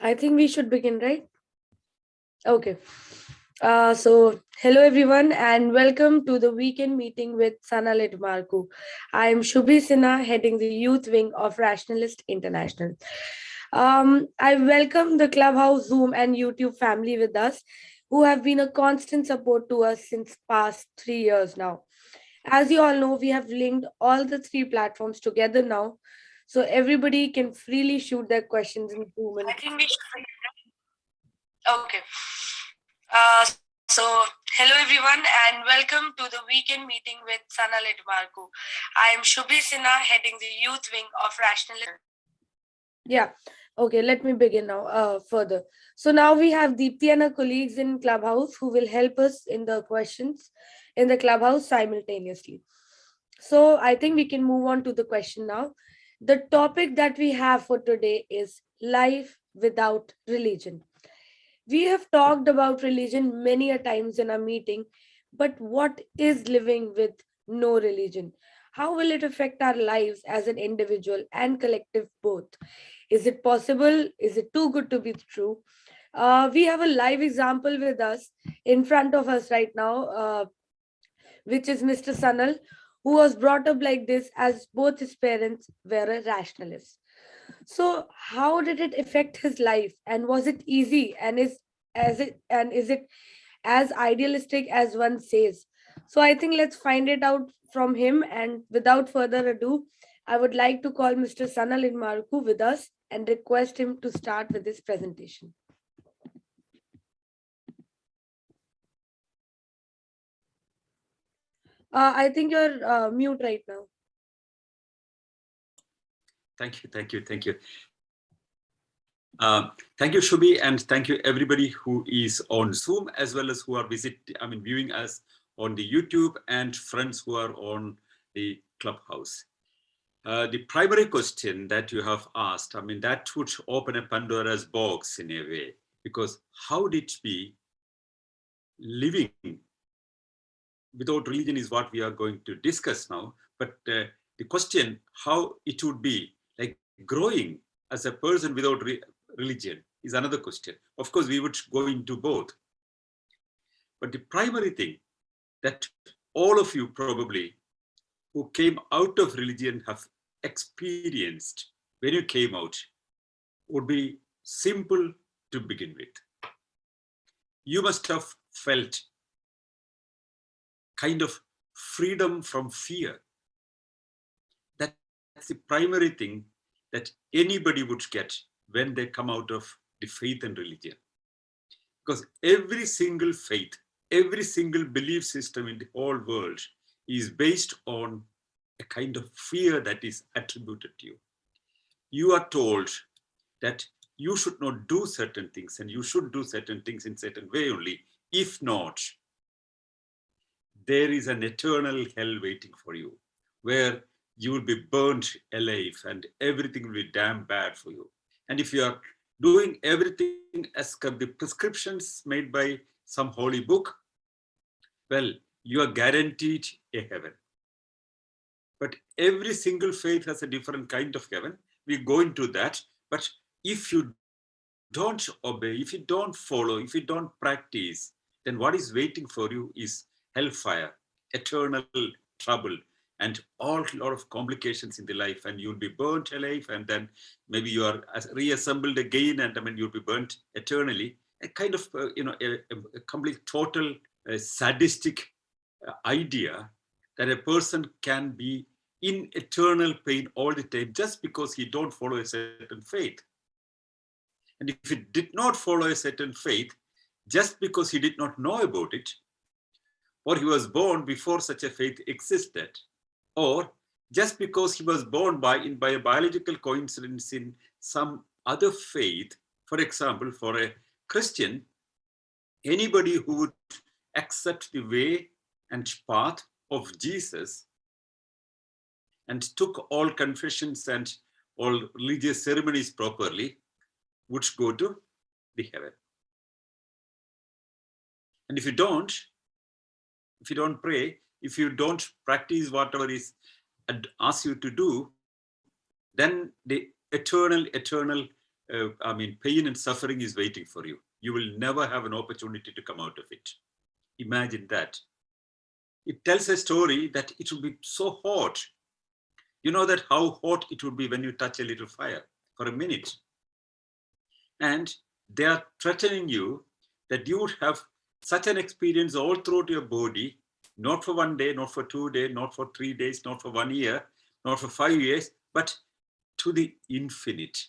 I think we should begin, right? Okay. So, hello everyone, and welcome to the weekend meeting with Sanal Edamaruku. I am Shubhi Sinha, heading the youth wing of Rationalist International. I welcome the Clubhouse, Zoom, and YouTube family with us, who have been a constant support to us since past 3 years now. As you all know, we have linked all the three platforms together now, so everybody can freely shoot their questions in Zoom. I think we should. Okay. So, hello everyone, and welcome to the weekend meeting with Sanal Edamaruku. I am Shubhi Sinha, heading the youth wing of Rationalism. Yeah. Okay, let me begin now further. So now we have Deepthi and her colleagues in Clubhouse who will help us in the questions in the Clubhouse simultaneously. So I think we can move on to the question now. The topic that we have for today is life without religion. We have talked about religion many a times in our meeting, but what is living with no religion? How will it affect our lives as an individual and collective both? Is it possible? Is it too good to be true? We have a live example with us in front of us right now, which is Mr. Sanal, who was brought up like this as both his parents were a rationalist. So how did it affect his life, and was it easy, and is it as idealistic as one says? So I think let's find it out from him, and without further ado, I would like to call Mr. Sanal Maruku with us and request him to start with his presentation. I think you're mute right now. Thank you. Thank you, Shubhi, and thank you everybody who is on Zoom as well as who are viewing us on the YouTube, and friends who are on the Clubhouse. The primary question that you have asked, that would open a Pandora's box in a way, because how did we living without religion is what we are going to discuss now. But the question, how it would be like growing as a person without religion is another question. Of course, we would go into both. But the primary thing that all of you probably who came out of religion have experienced when you came out would be simple to begin with. You must have felt kind of freedom from fear. That's the primary thing that anybody would get when they come out of the faith and religion. Because every single faith, every single belief system in the whole world is based on a kind of fear that is attributed to you. You are told that you should not do certain things and you should do certain things in certain way only. If not, there is an eternal hell waiting for you, where you will be burnt alive and everything will be damn bad for you. And if you are doing everything as per the prescriptions made by some holy book, well, you are guaranteed a heaven. But every single faith has a different kind of heaven. We go into that. But if you don't obey, if you don't follow, if you don't practice, then what is waiting for you is hellfire, eternal trouble, and all lot of complications in the life, and you'll be burnt alive, and then maybe you are reassembled again, and you'll be burnt eternally. A kind of a complete total sadistic idea that a person can be in eternal pain all the time just because he don't follow a certain faith. And if he did not follow a certain faith, just because he did not know about it, or he was born before such a faith existed, or just because he was born by a biological coincidence in some other faith, for example, for a Christian, anybody who would accept the way and path of Jesus and took all confessions and all religious ceremonies properly would go to the heaven. And if you don't pray, if you don't practice whatever is asked you to do, then the eternal pain and suffering is waiting for you. You will never have an opportunity to come out of it. Imagine that. It tells a story that it will be so hot. You know that how hot it would be when you touch a little fire for a minute. And they are threatening you that you would have such an experience all throughout your body, not for 1 day, not for 2 days, not for 3 days, not for 1 year, not for 5 years, but to the infinite.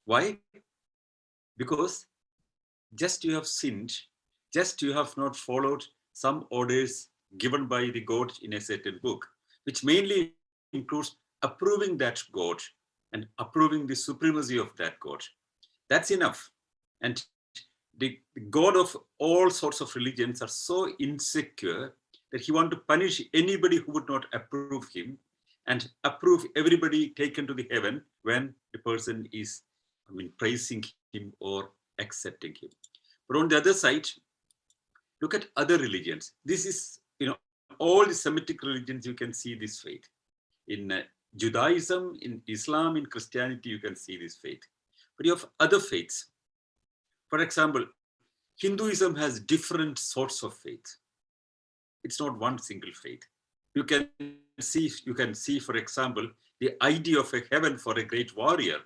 Why? Because just you have sinned, just you have not followed some orders given by the God in a certain book, which mainly includes approving that God and approving the supremacy of that God. That's enough. And the God of all sorts of religions are so insecure that he wants to punish anybody who would not approve him and approve everybody taken to the heaven when the person is, praising him or accepting him. But on the other side, look at other religions. This is, all the Semitic religions, you can see this faith. In Judaism, in Islam, in Christianity, you can see this faith. But you have other faiths. For example, Hinduism has different sorts of faith. It's not one single faith. You can see, for example, the idea of a heaven for a great warrior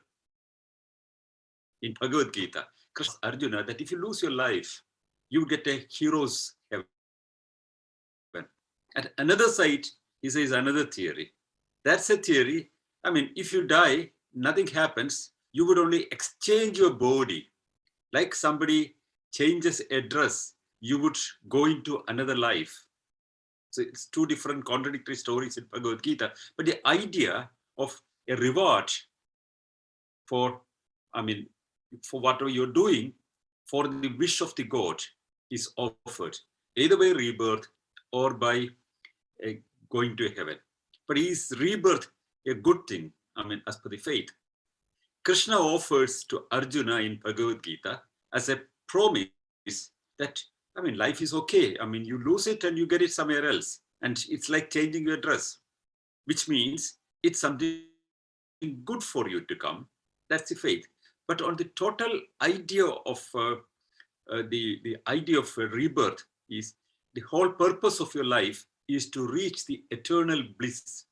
in Bhagavad Gita. Krishna asks Arjuna that if you lose your life, you get a hero's heaven. At another side, he says another theory. That's a theory. If you die, nothing happens. You would only exchange your body. Like somebody changes a dress, you would go into another life. So it's two different contradictory stories in Bhagavad Gita. But the idea of a reward for whatever you're doing, for the wish of the God is offered, either by rebirth or by going to heaven. But is rebirth a good thing? As per the faith. Krishna offers to Arjuna in Bhagavad Gita as a promise that, life is okay. You lose it and you get it somewhere else. And it's like changing your dress, which means it's something good for you to come. That's the faith. But on the total idea of the idea of rebirth is the whole purpose of your life is to reach the eternal bliss,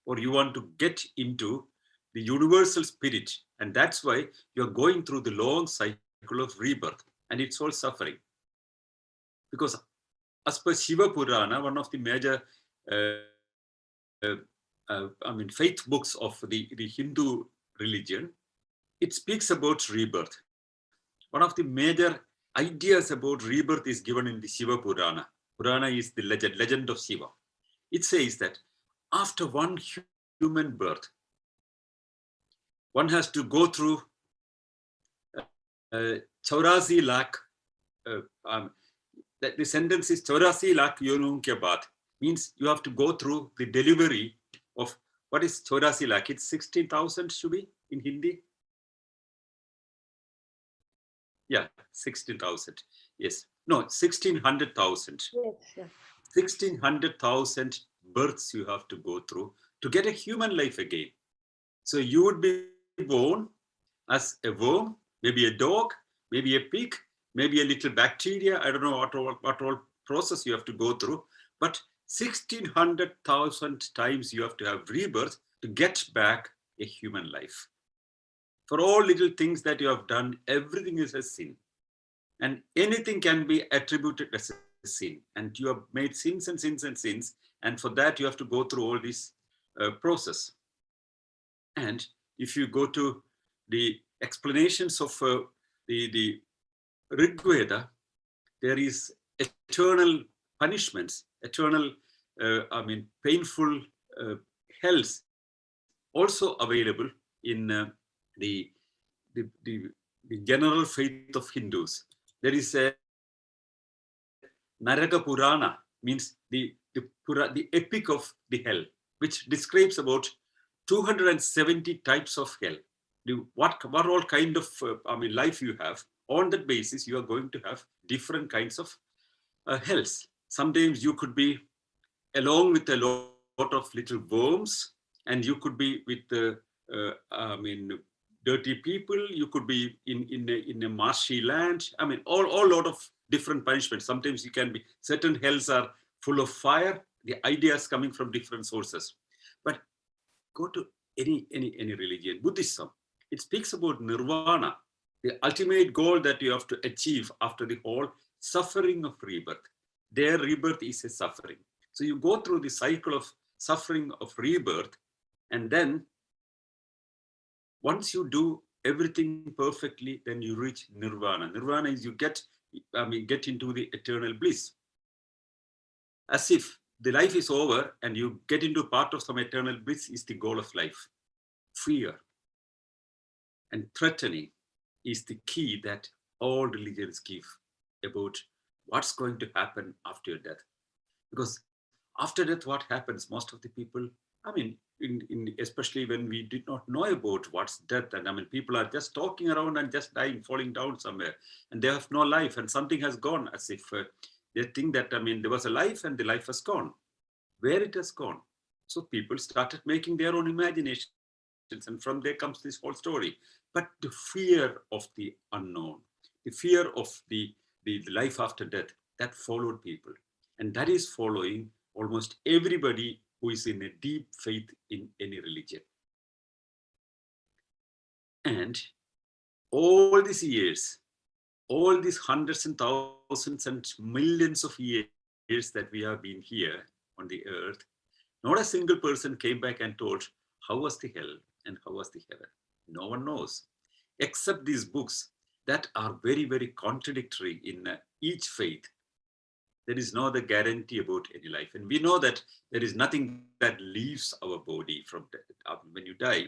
or you want to get into the universal spirit. And that's why you're going through the long cycle of rebirth, and it's all suffering. Because as per Shiva Purana, one of the major faith books of the Hindu religion, it speaks about rebirth. One of the major ideas about rebirth is given in the Shiva Purana. Purana is the legend of Shiva. It says that after one human birth, one has to go through 84 lakh. The sentence is 84 lakh yonun ke baad. Means you have to go through the delivery of, what is 84 lakh? It's 16,000 should be in Hindi. Yeah, 16,000. Yes. No, 1,600,000. Yes, yeah. 1,600,000 births you have to go through to get a human life again. So you would be born as a worm, maybe a dog, maybe a pig, maybe a little bacteria. I don't know what all process you have to go through, but 1,600,000 times you have to have rebirth to get back a human life. For all little things that you have done, everything is a sin. And anything can be attributed as a sin. And you have made sins and sins and sins. And for that, you have to go through all this process. And if you go to the explanations of the Rig Veda, there is eternal punishments, eternal, painful hells also available in the general faith of Hindus. There is a Naraka Purana, means the epic of the hell, which describes about 270 types of hell. What all kind of life you have. On that basis, you are going to have different kinds of hells. Sometimes you could be along with a lot of little worms, and you could be with dirty people. You could be in a marshy land. I mean, all lot of different punishments. Sometimes you can be, certain hells are full of fire. The ideas coming from different sources. But go to any religion, Buddhism, it speaks about nirvana, the ultimate goal that you have to achieve after the whole suffering of rebirth. Their rebirth is a suffering. So you go through the cycle of suffering of rebirth, and then once you do everything perfectly, then you reach nirvana. Nirvana is you get into the eternal bliss. As if the life is over and you get into part of some eternal bliss is the goal of life. Fear and threatening is the key that all religions give about what's going to happen after your death. Because after death, what happens? Most of the people, I mean, especially when we did not know about what's death, and I mean, people are just talking around and just dying, falling down somewhere, and they have no life, and something has gone, as if they think that, I mean, there was a life and the life has gone. Where it has gone? So people started making their own imaginations, and from there comes this whole story. But the fear of the unknown, the fear of the life after death, that followed people. And that is following almost everybody who is in a deep faith in any religion. And all these years, all these hundreds and thousands and millions of years that we have been here on the earth, not a single person came back and told, how was the hell and how was the heaven? No one knows, except these books that are very, very contradictory in each faith. There is no other guarantee about any life. And we know that there is nothing that leaves our body from when you die,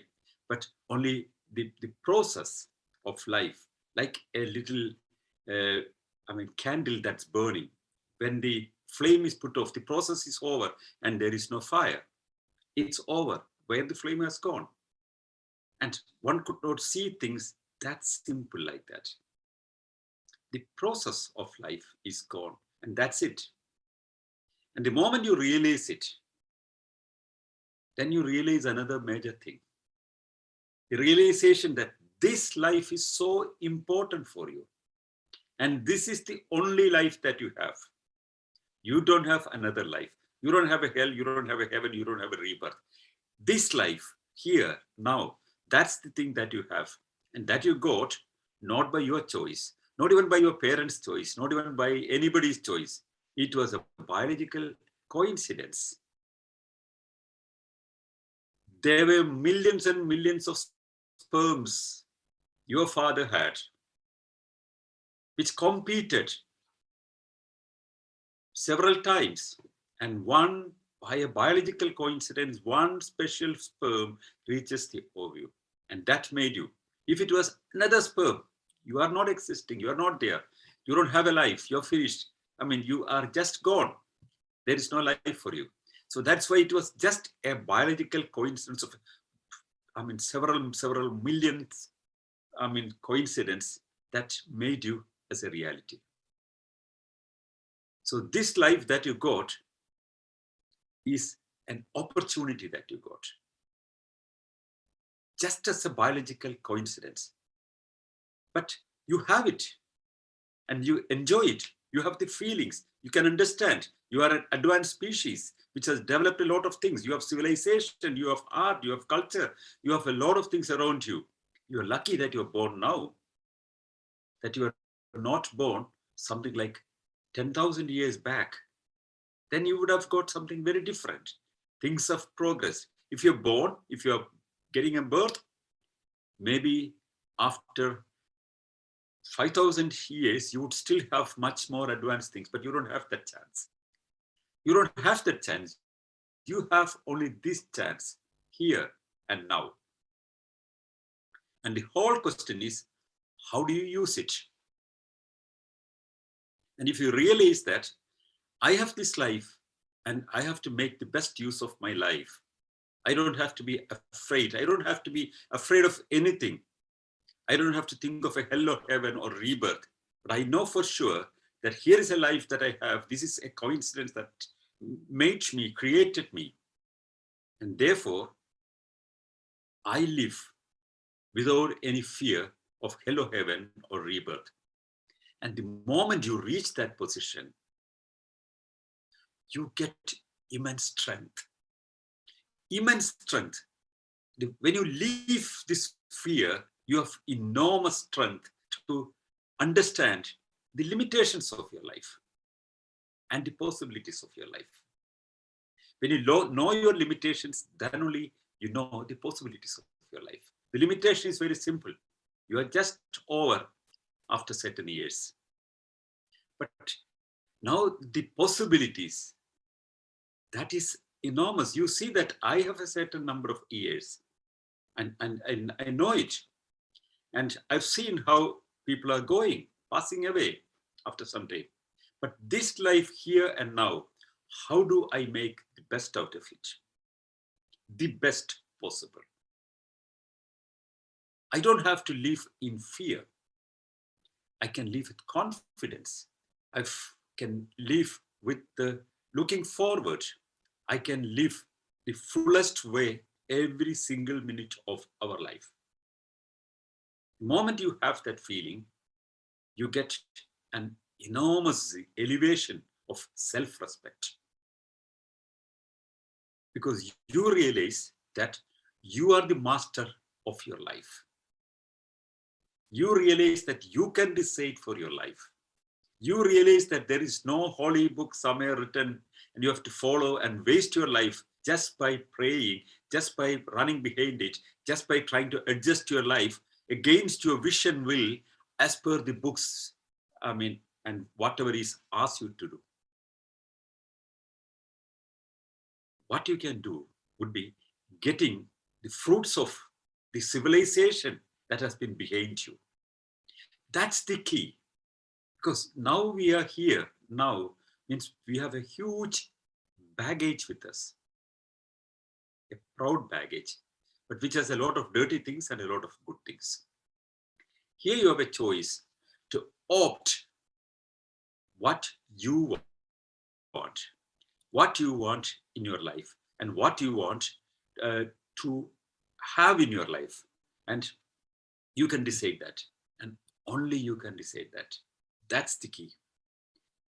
but only the process of life, like a little, candle that's burning. When the flame is put off, the process is over and there is no fire. It's over where the flame has gone. And one could not see things that simple like that. The process of life is gone, and that's it. And the moment you realize it, then you realize another major thing. The realization that this life is so important for you. And this is the only life that you have. You don't have another life. You don't have a hell, you don't have a heaven, you don't have a rebirth. This life, here, now, that's the thing that you have. And that you got not by your choice, not even by your parents' choice, not even by anybody's choice. It was a biological coincidence. There were millions and millions of sperms your father had, which competed several times. And one, by a biological coincidence, one special sperm reaches the ovule. And that made you. If it was another sperm, you are not existing, you are not there. You don't have a life, you're finished. I mean, you are just gone. There is no life for you. So that's why it was just a biological coincidence of, several millions, coincidence that made you as a reality. So this life that you got is an opportunity that you got, just as a biological coincidence. But you have it and you enjoy it. You have the feelings, you can understand. You are an advanced species which has developed a lot of things. You have civilization, you have art, you have culture, you have a lot of things around you. You're lucky that you're born now, that you are not born something like 10,000 years back. Then you would have got something very different. Things of progress. If you're born, if you're getting a birth, maybe after 5,000 years, you would still have much more advanced things, but you don't have that chance. You don't have that chance. You have only this chance here and now. And the whole question is, how do you use it? And if you realize that I have this life and I have to make the best use of my life, I don't have to be afraid. I don't have to be afraid of anything. I don't have to think of a hell or heaven or rebirth. But I know for sure that here is a life that I have. This is a coincidence that made me, created me. And therefore, I live without any fear of hell or heaven or rebirth. And the moment you reach that position, you get immense strength. Immense strength. When you leave this fear, you have enormous strength to understand the limitations of your life and the possibilities of your life. When you know your limitations, then only you know the possibilities of your life. The limitation is very simple. You are just over after certain years. But now the possibilities, that is enormous. You see that I have a certain number of years and I know it. And I've seen how people are going, passing away after some time. But this life here and now, how do I make the best out of it? The best possible. I don't have to live in fear. I can live with confidence. I can live with the looking forward. I can live the fullest way every single minute of our life. The moment you have that feeling, you get an enormous elevation of self-respect. Because you realize that you are the master of your life. You realize that you can decide for your life. You realize that there is no holy book somewhere written and you have to follow and waste your life just by praying, just by running behind it, just by trying to adjust your life against your wish and will as per the books, and whatever is asked you to do. What you can do would be getting the fruits of the civilization that has been behind you. That's the key. Because now we are here, now means we have a huge baggage with us, a proud baggage, but which has a lot of dirty things and a lot of good things. Here you have a choice to opt what you want in your life, and what you want to have in your life. And you can decide that, and only you can decide that. That's the key,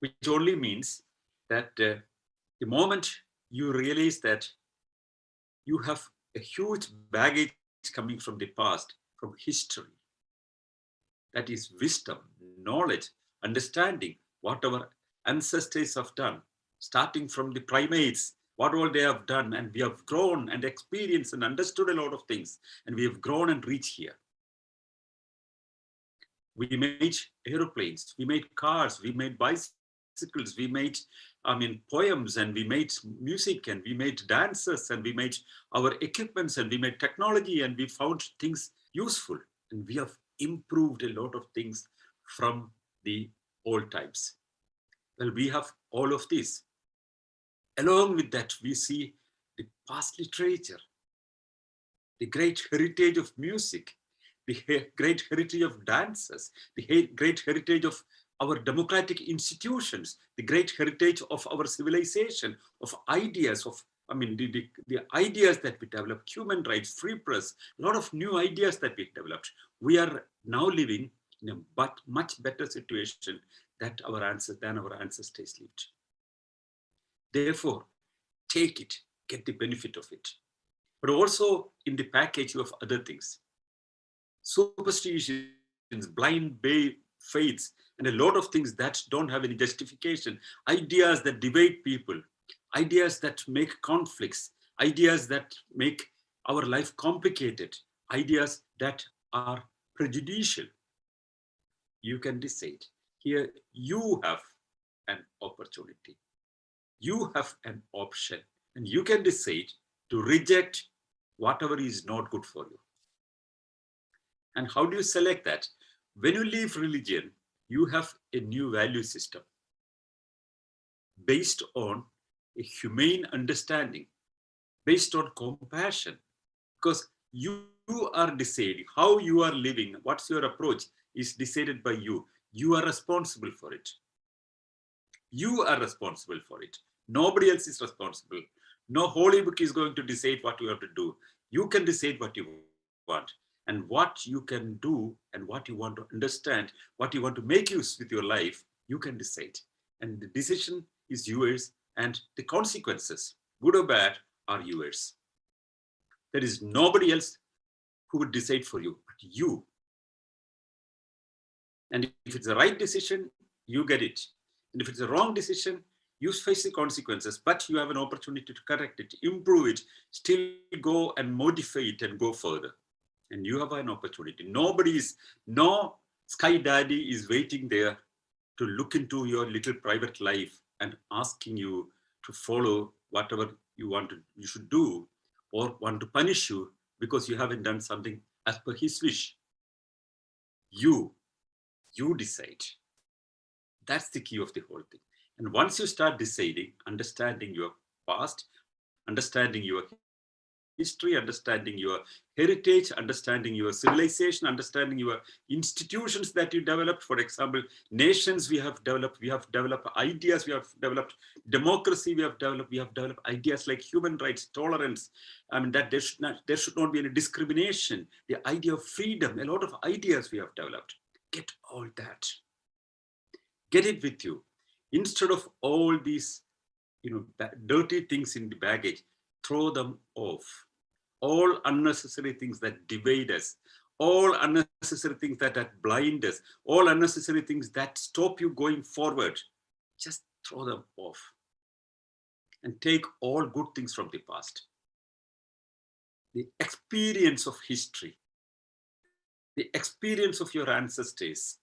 which only means that the moment you realize that you have a huge baggage coming from the past, from history, that is wisdom, knowledge, understanding what our ancestors have done, starting from the primates, what all they have done, and we have grown and experienced and understood a lot of things, and we have grown and reached here. We made aeroplanes, we made cars, we made bicycles, we made poems, and we made music, and we made dances, and we made our equipments, and we made technology, and we found things useful, and we have improved a lot of things from the old times. Well, we have all of this. Along with that, we see the past literature, the great heritage of music, the great heritage of dances, the great heritage of our democratic institutions, the great heritage of our civilization, of ideas, of the ideas that we developed, human rights, free press, a lot of new ideas that we developed. We are now living in a much better situation than our ancestors lived. Therefore, take it, get the benefit of it. But also in the package you have other things. Superstitions, blind faiths, and a lot of things that don't have any justification, ideas that divide people, ideas that make conflicts, ideas that make our life complicated, ideas that are prejudicial. You can decide. Here you have an opportunity. You have an option, and you can decide to reject whatever is not good for you. And how do you select that? When you leave religion, you have a new value system based on a humane understanding, based on compassion, because you are deciding how you are living, what's your approach is decided by you. You are responsible for it. You are responsible for it. Nobody else is responsible. No holy book is going to decide what you have to do. You can decide what you want. and what you can do and what you want to understand, what you want to make use with your life, you can decide. And the decision is yours, and the consequences, good or bad, are yours. There is nobody else who would decide for you, but you. And if it's the right decision, you get it. And if it's a wrong decision, you face the consequences, but you have an opportunity to correct it, improve it, still go and modify it and go further. And you have an opportunity. No sky daddy is waiting there to look into your little private life and asking you to follow whatever you should do, or want to punish you because you haven't done something as per his wish. You decide. That's the key of the whole thing. And once you start deciding, understanding your past, understanding your history, understanding your heritage, understanding your civilization, understanding your institutions that you developed. For example, nations we have developed ideas, we have developed democracy, we have developed ideas like human rights, tolerance. I mean, that there should not be any discrimination, the idea of freedom, a lot of ideas we have developed. Get all that. Get it with you. Instead of all these, dirty things in the baggage, throw them off. All unnecessary things that divide us, all unnecessary things that blind us, all unnecessary things that stop you going forward, just throw them off and take all good things from the past. The experience of history, the experience of your ancestors,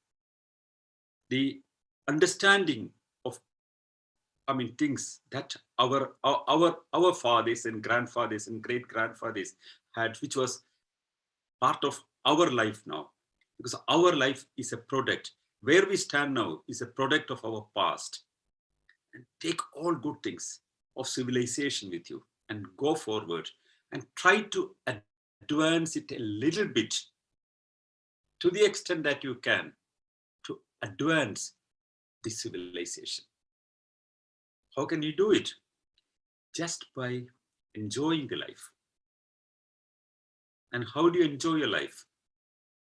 the understanding of, things that our fathers and grandfathers and great grandfathers had, which was part of our life now, because our life is a product. Where we stand now is a product of our past. And take all good things of civilization with you and go forward and try to advance it a little bit, to the extent that you can, to advance the civilization. How can you do it? Just by enjoying the life. And how do you enjoy your life?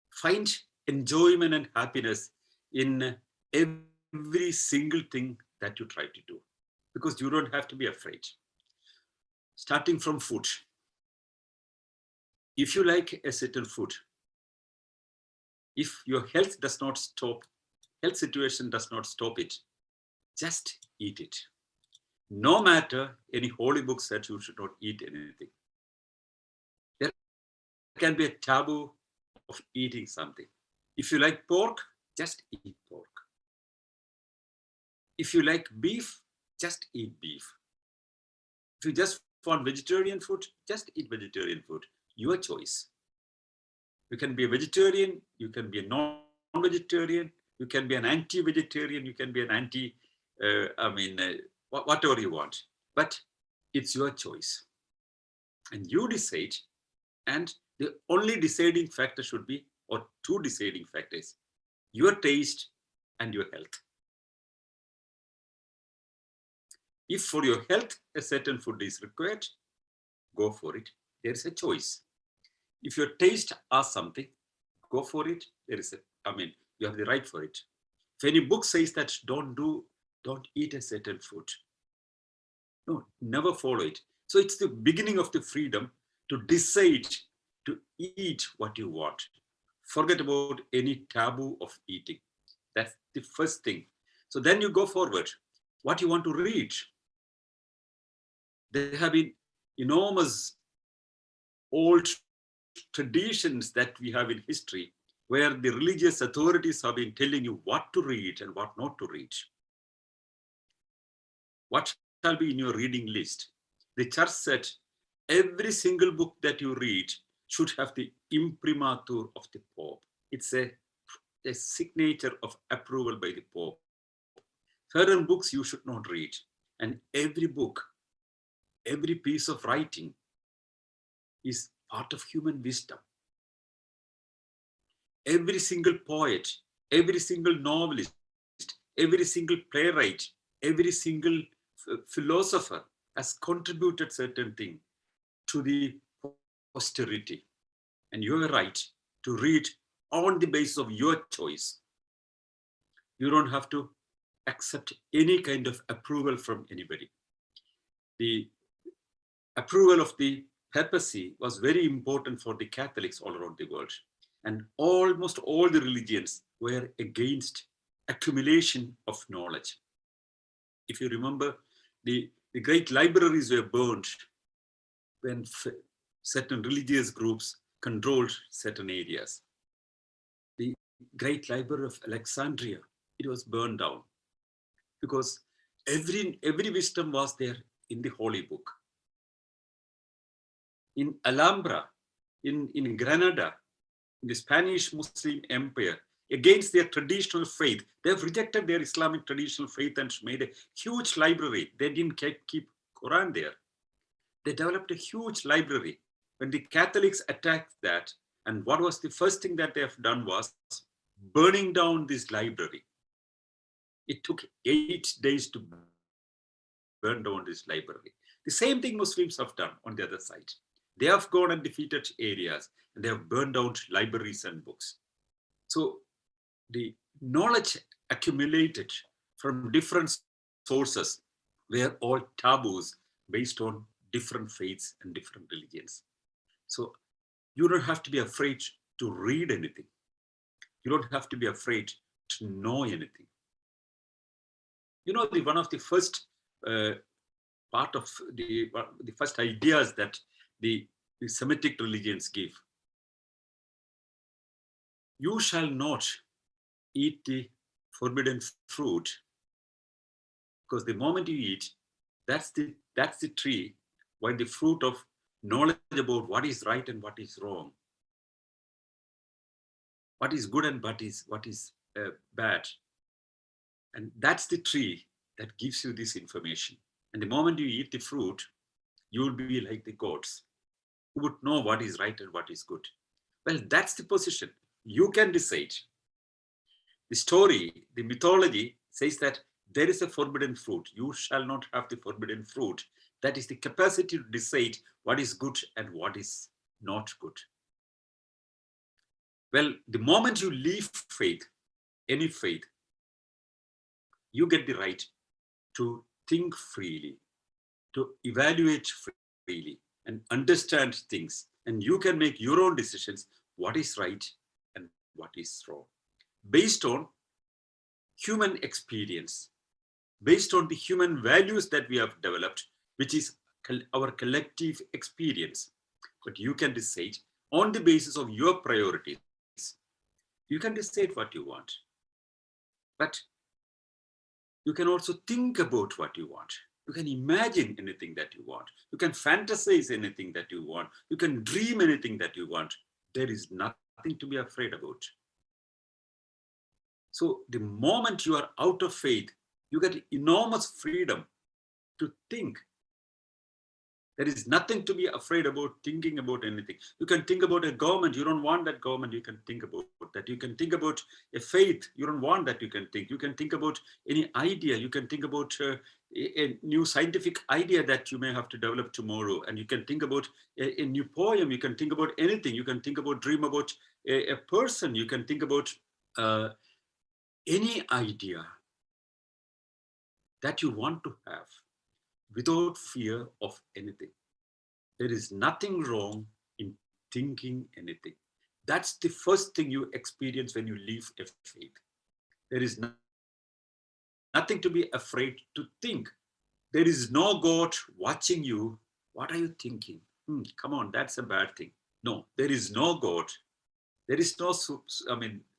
Find enjoyment and happiness in every single thing that you try to do, because you don't have to be afraid. Starting from food. If you like a certain food, if your health situation does not stop it, just eat it. No matter any holy book said you should not eat anything. There can be a taboo of eating something. If you like pork, just eat pork. If you like beef, just eat beef. If you just want vegetarian food, just eat vegetarian food. Your choice. You can be a vegetarian, you can be a non-vegetarian, you can be an anti-vegetarian, you can be an whatever you want. But it's your choice. And you decide, and the only deciding factor should be, or two deciding factors, your taste and your health. If for your health a certain food is required, go for it. There is a choice. If your taste asks something, go for it. You have the right for it. If any book says that don't eat a certain food, no, never follow it. So it's the beginning of the freedom to decide to eat what you want. Forget about any taboo of eating. That's the first thing. So then you go forward. What you want to read. There have been enormous old traditions that we have in history where the religious authorities have been telling you what to read and what not to read. What shall be in your reading list? The church said every single book that you read should have the imprimatur of the Pope. It's a signature of approval by the Pope. Certain books you should not read. And every book, every piece of writing is part of human wisdom. Every single poet, every single novelist, every single playwright, every single philosopher has contributed certain thing to the posterity. And you are right. to read on the basis of your choice. You don't have to accept any kind of approval from anybody. The approval of the papacy was very important for the Catholics all around the world. And almost all the religions were against accumulation of knowledge. If you remember, the great libraries were burned when certain religious groups controlled certain areas. The great library of Alexandria, it was burned down because every wisdom was there in the holy book. In Alhambra, in Granada, in the Spanish Muslim Empire, against their traditional faith, they have rejected their Islamic traditional faith and made a huge library. They didn't keep Quran there. They developed a huge library. When the Catholics attacked that, and what was the first thing that they have done was burning down this library. It took 8 days to burn down this library. The same thing Muslims have done on the other side. They have gone and defeated areas, and they have burned out libraries and books. So the knowledge accumulated from different sources were all taboos based on different faiths and different religions. So you don't have to be afraid to read anything. You don't have to be afraid to know anything. You know, one of the first part of the first ideas that the Semitic religions give. You shall not eat the forbidden fruit, because the moment you eat, that's the tree where the fruit of knowledge about what is right and what is wrong, what is good and what is bad. And that's the tree that gives you this information. And the moment you eat the fruit, you will be like the gods who would know what is right and what is good. Well, that's the position. You can decide. The story, the mythology says that there is a forbidden fruit. You shall not have the forbidden fruit. That is the capacity to decide what is good and what is not good. Well, the moment you leave faith, any faith, you get the right to think freely, to evaluate freely, and understand things. And you can make your own decisions, what is right and what is wrong, based on human experience, based on the human values that we have developed, which is our collective experience. But you can decide on the basis of your priorities. You can decide what you want. But you can also think about what you want. You can imagine anything that you want. You can fantasize anything that you want. You can dream anything that you want. There is nothing to be afraid about. So the moment you are out of faith, you get enormous freedom to think. There is nothing to be afraid about thinking about anything. You can think about a government. You don't want that government. You can think about that. You can think about a faith. You don't want that. You can think. You can think about any idea. You can think about a new scientific idea that you may have to develop tomorrow. And you can think about a new poem. You can think about anything. You can think about, dream about a person. You can think about any idea that you want to have, without fear of anything. There is nothing wrong in thinking anything. That's the first thing you experience when you leave a faith. There is nothing to be afraid to think. There is no God watching you. What are you thinking? Come on, that's a bad thing. No, there is no God. There is no,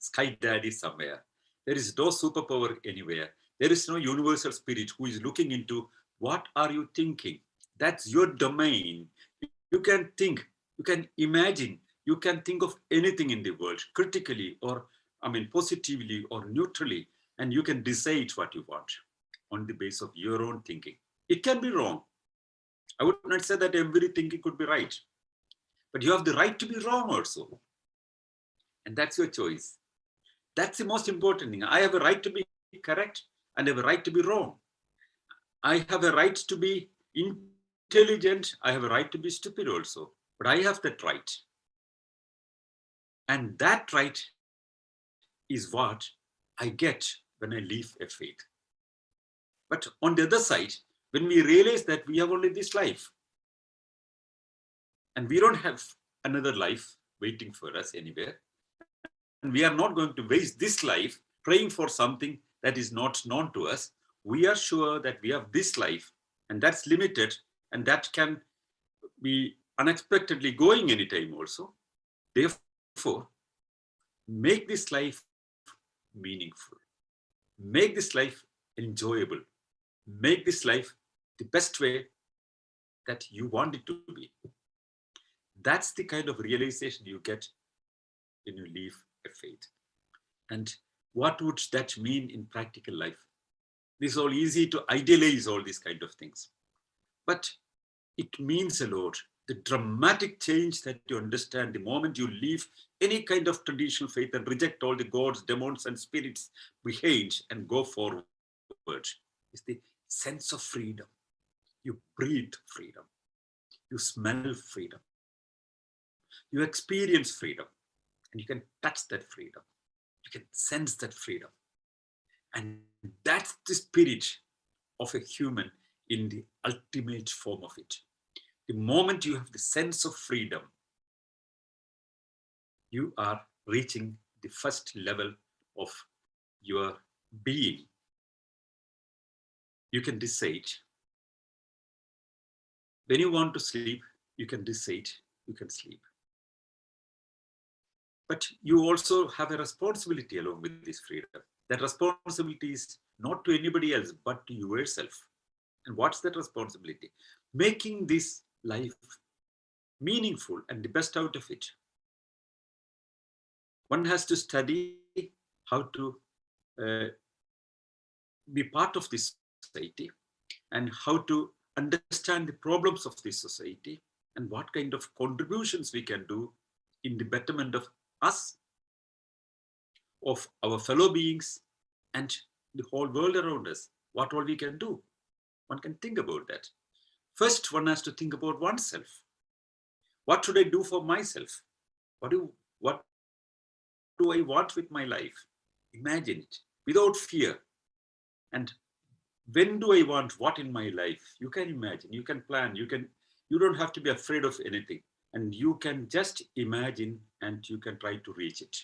sky daddy somewhere. There is no superpower anywhere. There is no universal spirit who is looking into what are you thinking. That's your domain. You can think, you can imagine, you can think of anything in the world critically or positively or neutrally, and you can decide what you want on the basis of your own thinking. It can be wrong. I would not say that every thinking could be right, but you have the right to be wrong also. And that's your choice. That's the most important thing. I have a right to be correct and I have a right to be wrong. I have a right to be intelligent. I have a right to be stupid also. But I have that right. And that right is what I get when I live a faith. But on the other side, when we realize that we have only this life and we don't have another life waiting for us anywhere, and we are not going to waste this life praying for something that is not known to us, we are sure that we have this life and that's limited and that can be unexpectedly going anytime also. Therefore, make this life meaningful, make this life enjoyable, make this life the best way that you want it to be. That's the kind of realization you get when you live a faith. And what would that mean in practical life? It's all easy to idealize all these kind of things, but it means a lot. The dramatic change that you understand the moment you leave any kind of traditional faith and reject all the gods, demons, and spirits behind and go forward is the sense of freedom. You breathe freedom. You smell freedom. You experience freedom. And you can touch that freedom. You can sense that freedom. And that's the spirit of a human in the ultimate form of it. The moment you have the sense of freedom, you are reaching the first level of your being. You can decide. When you want to sleep, you can decide, you can sleep. But you also have a responsibility along with this freedom. That responsibility is not to anybody else, but to yourself. And what's that responsibility? Making this life meaningful and the best out of it. One has to study how to be part of this society and how to understand the problems of this society and what kind of contributions we can do in the betterment of us, of our fellow beings, and the whole world around us. What all we can do. One can think about that. First, one has to think about oneself. What should I do for myself? What do I want with my life? Imagine it without fear. And when do I want what in my life? You can imagine, you can plan, you don't have to be afraid of anything. And you can just imagine and you can try to reach it.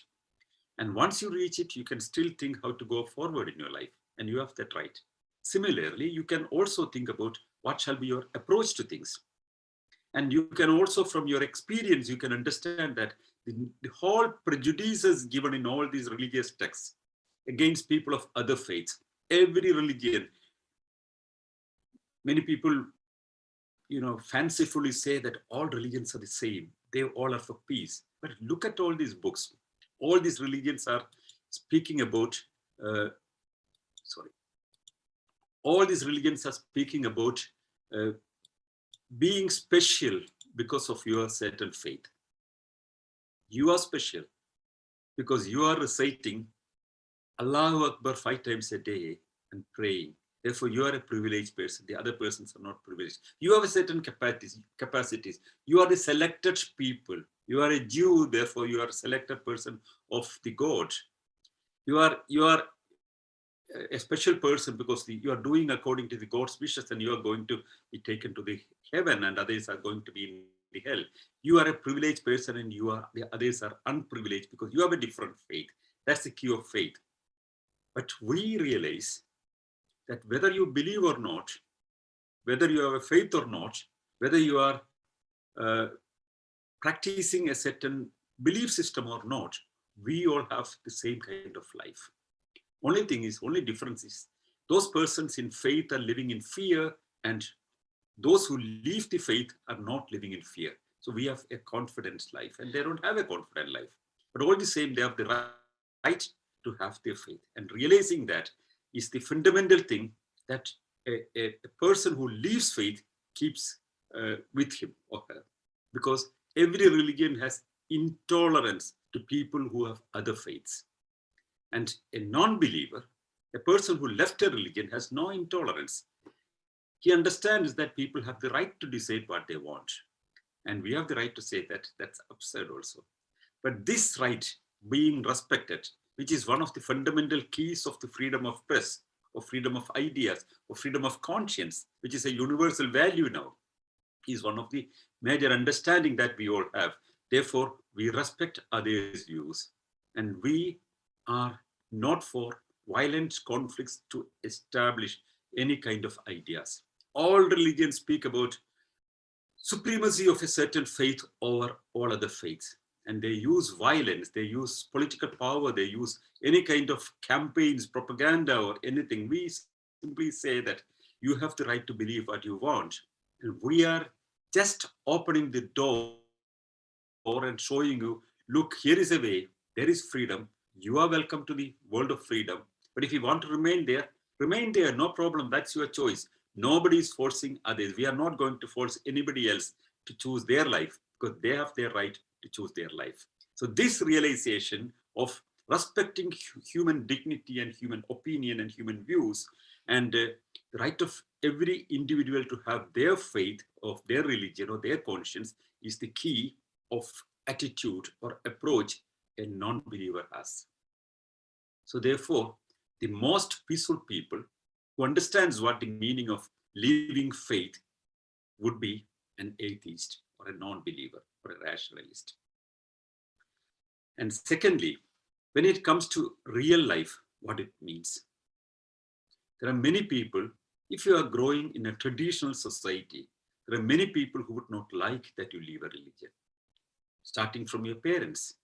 And once you reach it, you can still think how to go forward in your life. And you have that right. Similarly, you can also think about what shall be your approach to things. And you can also, from your experience, you can understand that the whole prejudices given in all these religious texts against people of other faiths, every religion, many people, fancifully say that all religions are the same. They all are for peace. But look at all these books. All these religions are speaking about, all these religions are speaking about being special because of your certain faith. You are special because you are reciting Allahu Akbar 5 times a day and praying. Therefore, you are a privileged person. The other persons are not privileged. You have a certain capacities. You are the selected people. You are a Jew, therefore you are a selected person of the God. You are a special person because you are doing according to the God's wishes, and you are going to be taken to the heaven, and others are going to be in the hell. You are a privileged person, and the others are unprivileged because you have a different faith. That's the key of faith. But we realize that whether you believe or not, whether you have a faith or not, whether you are practicing a certain belief system or not, we all have the same kind of life. Only difference is those persons in faith are living in fear, and those who leave the faith are not living in fear. So we have a confident life, and they don't have a confident life. But all the same, they have the right to have their faith. And realizing that is the fundamental thing that a person who leaves faith keeps with him or her. Because every religion has intolerance to people who have other faiths. And a non-believer, a person who left a religion, has no intolerance. He understands that people have the right to decide what they want. And we have the right to say that that's absurd also. But this right being respected, which is one of the fundamental keys of the freedom of press, or freedom of ideas, or freedom of conscience, which is a universal value now, is one of the major understanding that we all have. Therefore, we respect others' views, and we are not for violent conflicts to establish any kind of ideas. All religions speak about supremacy of a certain faith over all other faiths. And they use violence, they use political power, they use any kind of campaigns, propaganda, or anything. We simply say that you have the right to believe what you want. And we are just opening the door and showing you, look, here is a way, there is freedom. You are welcome to the world of freedom. But if you want to remain there, no problem. That's your choice. Nobody is forcing others. We are not going to force anybody else to choose their life, because they have their right to choose their life. So this realization of respecting human dignity and human opinion and human views, and the right of every individual to have their faith, of their religion or their conscience, is the key of attitude or approach a non-believer has. So therefore, the most peaceful people who understands what the meaning of living faith would be an atheist or a non-believer or a rationalist. And secondly, when it comes to real life, what it means. There are many people, if you are growing in a traditional society, there are many people who would not like that you leave a religion, starting from your parents.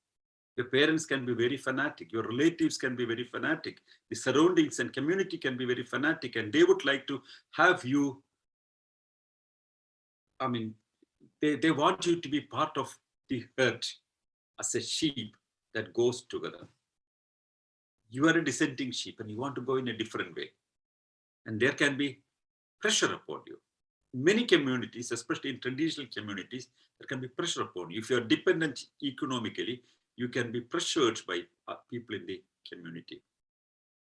Your parents can be very fanatic. Your relatives can be very fanatic. The surroundings and community can be very fanatic, and they would like to have you. I mean, they want you to be part of the herd as a sheep that goes together. You are a dissenting sheep and you want to go in a different way. And there can be pressure upon you. In many communities, especially in traditional communities, there can be pressure upon you. If you are dependent economically, you can be pressured by people in the community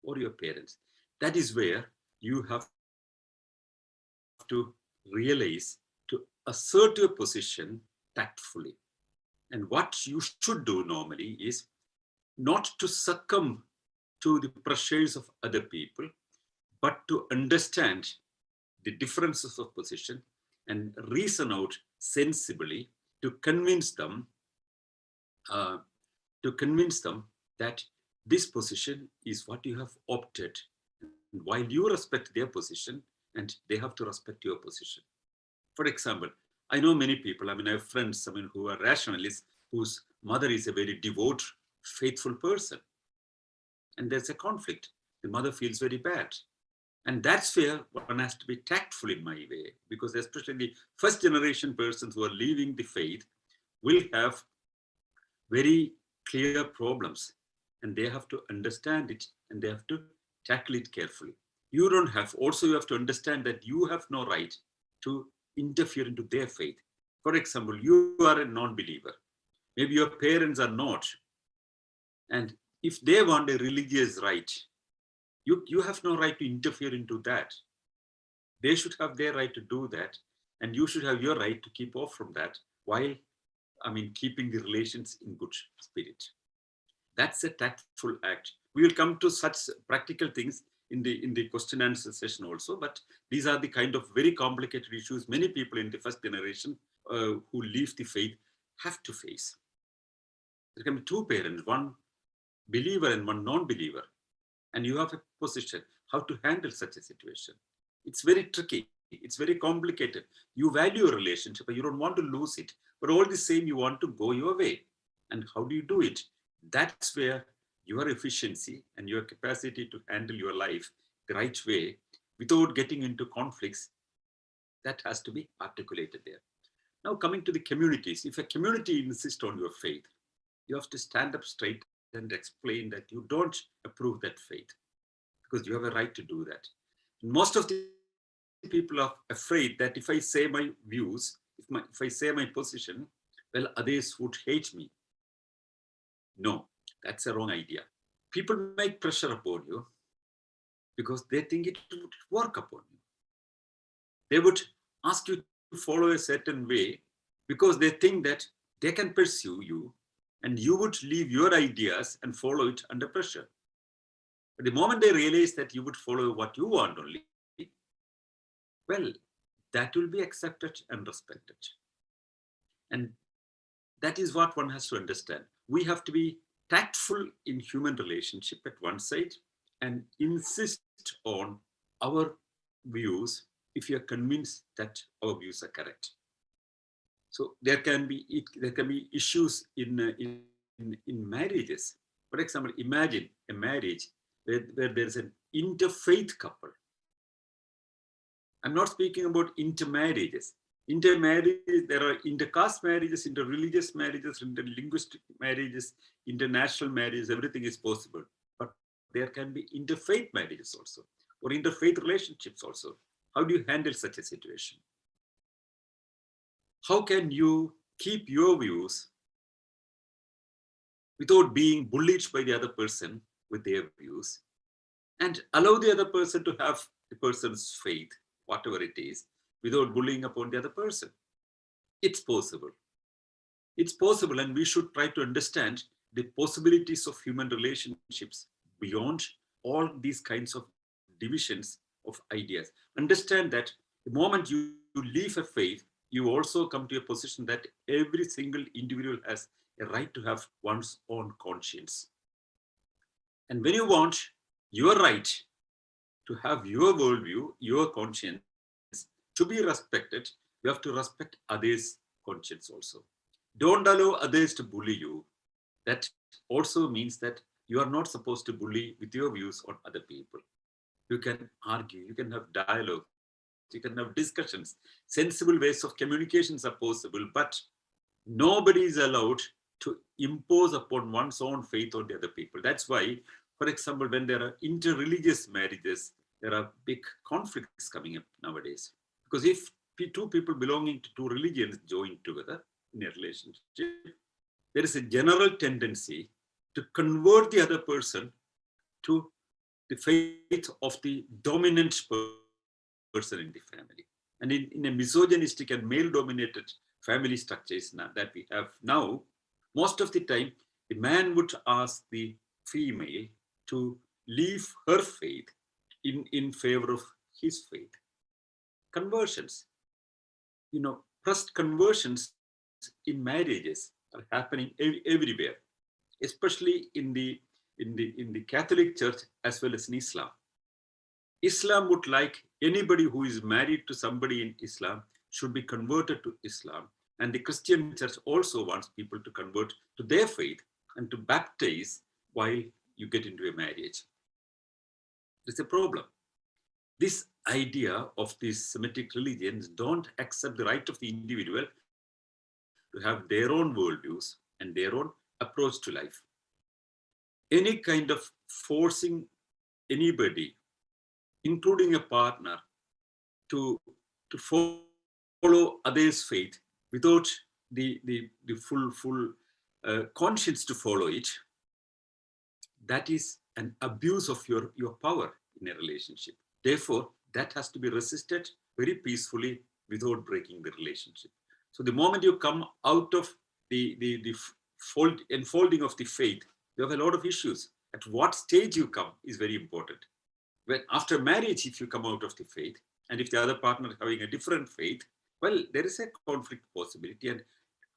or your parents. That is where you have to realize to assert your position tactfully. And what you should do normally is not to succumb to the pressures of other people, but to understand the differences of position and reason out sensibly to convince them that this position is what you have opted. And while you respect their position, and they have to respect your position. For example, I know many people, I have friends, who are rationalists, whose mother is a very devout, faithful person. And there's a conflict. The mother feels very bad. And that's where one has to be tactful in my way, because especially the first generation persons who are leaving the faith will have very clear problems, and they have to understand it and they have to tackle it carefully. You have to understand that you have no right to interfere into their faith. For example, you are a non-believer. Maybe your parents are not. And if they want a religious right, you have no right to interfere into that. They should have their right to do that. And you should have your right to keep off from that while, keeping the relations in good spirit. That's a tactful act. We will come to such practical things in the question and answer session also, but these are the kind of very complicated issues many people in the first generation who leave the faith have to face. There can be two parents, one believer and one non-believer, and you have a position how to handle such a situation. It's very tricky. It's very complicated. You value a relationship, but you don't want to lose it. But all the same, you want to go your way. And how do you do it? That's where your efficiency and your capacity to handle your life the right way without getting into conflicts, that has to be articulated there. Now, coming to the communities, if a community insists on your faith, you have to stand up straight and explain that you don't approve that faith, because you have a right to do that. Most of the people are afraid that if I say my views, if I say my position, well, others would hate me. No, that's a wrong idea. People make pressure upon you because they think it would work upon you. They would ask you to follow a certain way because they think that they can pursue you and you would leave your ideas and follow it under pressure. But the moment they realize that you would follow what you want only, well, that will be accepted and respected. And that is what one has to understand. We have to be tactful in human relationship at one side and insist on our views if you are convinced that our views are correct. So there can be issues in marriages. For example, imagine a marriage where there's an interfaith couple. I'm not speaking about intermarriages. Intermarriages, there are intercaste marriages, interreligious marriages, interlinguistic marriages, international marriages, everything is possible. But there can be interfaith marriages also, or interfaith relationships also. How do you handle such a situation? How can you keep your views without being bullied by the other person with their views, and allow the other person to have the person's faith, whatever it is, without bullying upon the other person? It's possible. It's possible, and we should try to understand the possibilities of human relationships beyond all these kinds of divisions of ideas. Understand that the moment you leave a faith, you also come to a position that every single individual has a right to have one's own conscience. And when you want your right to have your worldview, your conscience to be respected, you have to respect others' conscience also. Don't allow others to bully you. That also means that you are not supposed to bully with your views on other people. You can argue, you can have dialogue, you can have discussions. Sensible ways of communications are possible, but nobody is allowed to impose upon one's own faith on the other people. That's why, for example, when there are interreligious marriages, there are big conflicts coming up nowadays. Because if two people belonging to two religions join together in a relationship, there is a general tendency to convert the other person to the faith of the dominant person in the family. And in a misogynistic and male-dominated family structures that we have now, most of the time, the man would ask the female to leave her faith in favor of his faith. Conversions, pressed conversions in marriages are happening everywhere, especially in the Catholic Church as well as in Islam. Islam would like anybody who is married to somebody in Islam should be converted to Islam. And the Christian Church also wants people to convert to their faith and to baptize while you get into a marriage. There's a problem. This idea of these Semitic religions don't accept the right of the individual to have their own worldviews and their own approach to life. Any kind of forcing anybody, including a partner, to follow others' faith without the full conscience to follow it, that is an abuse of your power in a relationship. Therefore, that has to be resisted very peacefully without breaking the relationship. So the moment you come out of the enfolding of the faith, you have a lot of issues. At what stage you come is very important. When after marriage, if you come out of the faith, and if the other partner is having a different faith, well, there is a conflict possibility, and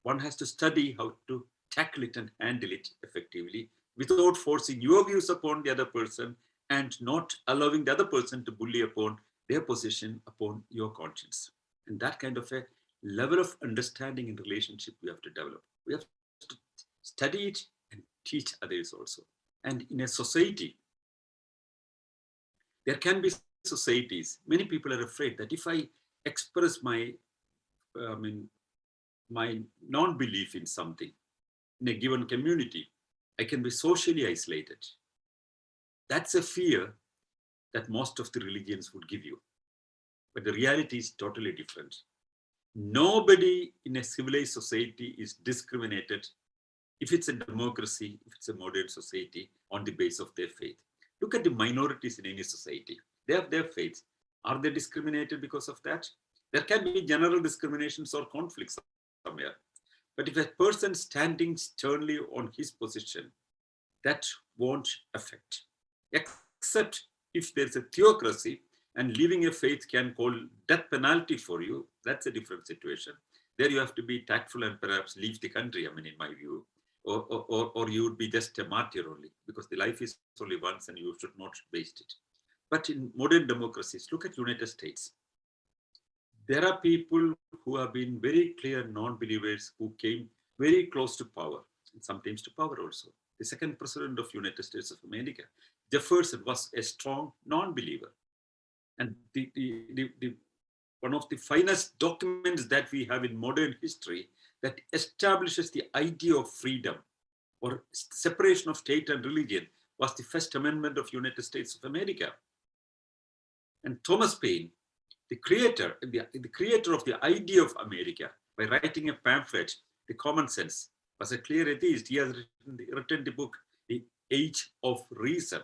one has to study how to tackle it and handle it effectively without forcing your views upon the other person and not allowing the other person to bully upon their position upon your conscience. And that kind of a level of understanding in relationship we have to develop. We have to study it and teach others also. And in a society, there can be societies, many people are afraid that if I express my non-belief in something in a given community, I can be socially isolated. That's a fear that most of the religions would give you. But the reality is totally different. Nobody in a civilized society is discriminated, if it's a democracy, if it's a modern society, on the basis of their faith. Look at the minorities in any society. They have their faiths. Are they discriminated because of that? There can be general discriminations or conflicts somewhere. But if a person standing sternly on his position, that won't affect. Except if there's a theocracy and living a faith can call death penalty for you, that's a different situation. There you have to be tactful and perhaps leave the country, I mean, in my view. Or you would be just a martyr only, because the life is only once and you should not waste it. But in modern democracies, look at United States. There are people who have been very clear non-believers who came very close to power, and sometimes to power also. The second president of United States of America, Jefferson, was a strong non-believer. And one of the finest documents that we have in modern history that establishes the idea of freedom or separation of state and religion was the First Amendment of United States of America. And Thomas Paine, the creator of the idea of America, by writing a pamphlet, The Common Sense, was a clear atheist. He has written the book, The Age of Reason.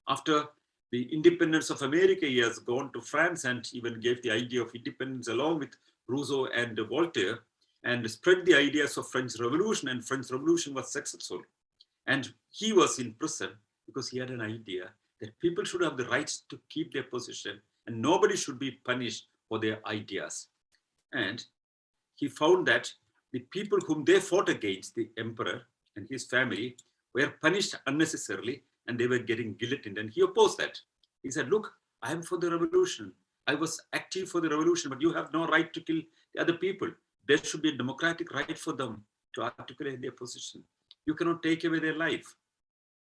After the independence of America, he has gone to France and even gave the idea of independence along with Rousseau and Voltaire, and spread the ideas of French Revolution, and French Revolution was successful. And he was in prison because he had an idea that people should have the right to keep their position and nobody should be punished for their ideas. And he found that the people whom they fought against, the emperor and his family, were punished unnecessarily and they were getting guillotined. And he opposed that. He said, look, I am for the revolution. I was active for the revolution, but you have no right to kill the other people. There should be a democratic right for them to articulate their position. You cannot take away their life.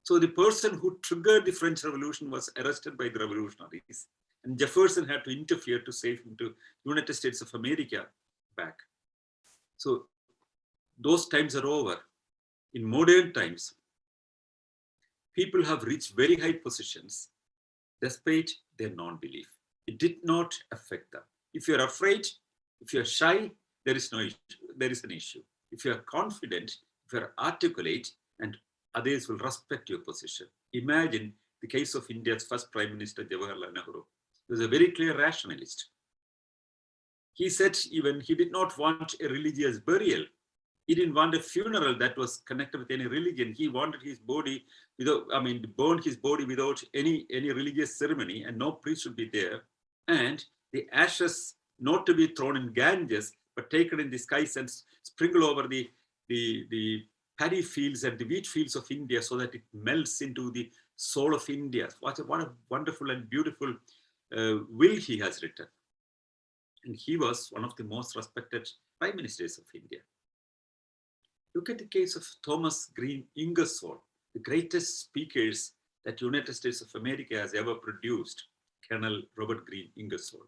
So the person who triggered the French Revolution was arrested by the revolutionaries. And Jefferson had to interfere to save him to United States of America back. So those times are over. In modern times, people have reached very high positions despite their non-belief. It did not affect them. If you're afraid, if you're shy, there is no issue. There is an issue. If you're confident, if you're articulate, and others will respect your position. Imagine the case of India's first Prime Minister, Jawaharlal Nehru. He was a very clear rationalist. He said even he did not want a religious burial. He didn't want a funeral that was connected with any religion. He wanted his body burn his body without any religious ceremony, and no priest should be there. And the ashes not to be thrown in Ganges, but taken in the skies and sprinkled over the paddy fields and the wheat fields of India so that it melts into the soul of India. What a wonderful and beautiful will he has written. And he was one of the most respected prime ministers of India. Look at the case of Thomas Green Ingersoll, the greatest speakers that United States of America has ever produced, Colonel Robert Green Ingersoll.